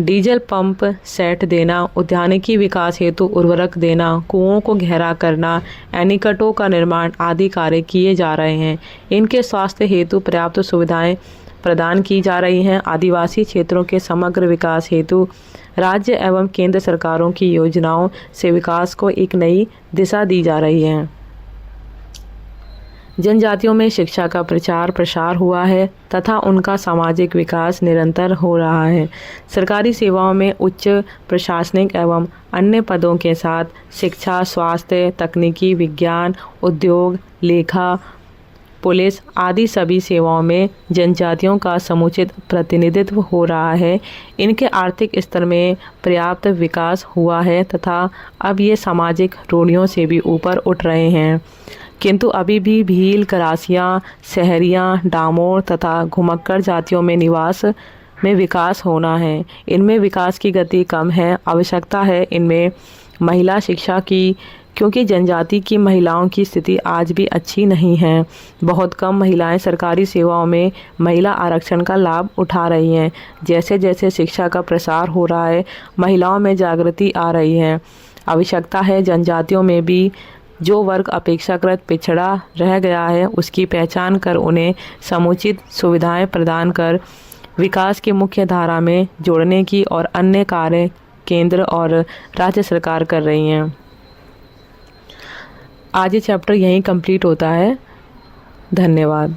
डीजल पंप सेट देना, उद्यानिकी विकास हेतु उर्वरक देना, कुओं को गहरा करना, एनीकटों का निर्माण आदि कार्य किए जा रहे हैं। इनके स्वास्थ्य हेतु पर्याप्त सुविधाएं प्रदान की जा रही हैं। आदिवासी क्षेत्रों के समग्र विकास हेतु राज्य एवं केंद्र सरकारों की योजनाओं से विकास को एक नई दिशा दी जा रही है। जनजातियों में शिक्षा का प्रचार प्रसार हुआ है तथा उनका सामाजिक विकास निरंतर हो रहा है। सरकारी सेवाओं में उच्च प्रशासनिक एवं अन्य पदों के साथ शिक्षा, स्वास्थ्य, तकनीकी, विज्ञान, उद्योग, लेखा, पुलिस आदि सभी सेवाओं में जनजातियों का समुचित प्रतिनिधित्व हो रहा है। इनके आर्थिक स्तर में पर्याप्त विकास हुआ है तथा अब ये सामाजिक रूढ़ियों से भी ऊपर उठ रहे हैं। किंतु अभी भी भील, गरासिया, सहरिया, डामोर तथा घुमक्कड़ जातियों में निवास में विकास होना है। इनमें विकास की गति कम है। आवश्यकता है इनमें महिला शिक्षा की, क्योंकि जनजाति की महिलाओं की स्थिति आज भी अच्छी नहीं है। बहुत कम महिलाएं सरकारी सेवाओं में महिला आरक्षण का लाभ उठा रही हैं। जैसे जैसे शिक्षा का प्रसार हो रहा है, महिलाओं में जागृति आ रही है। आवश्यकता है जनजातियों में भी जो वर्ग अपेक्षाकृत पिछड़ा रह गया है उसकी पहचान कर उन्हें समुचित सुविधाएं प्रदान कर विकास की मुख्य धारा में जोड़ने की और अन्य कार्य केंद्र और राज्य सरकार कर रही हैं। आज ये चैप्टर यहीं कंप्लीट होता है। धन्यवाद।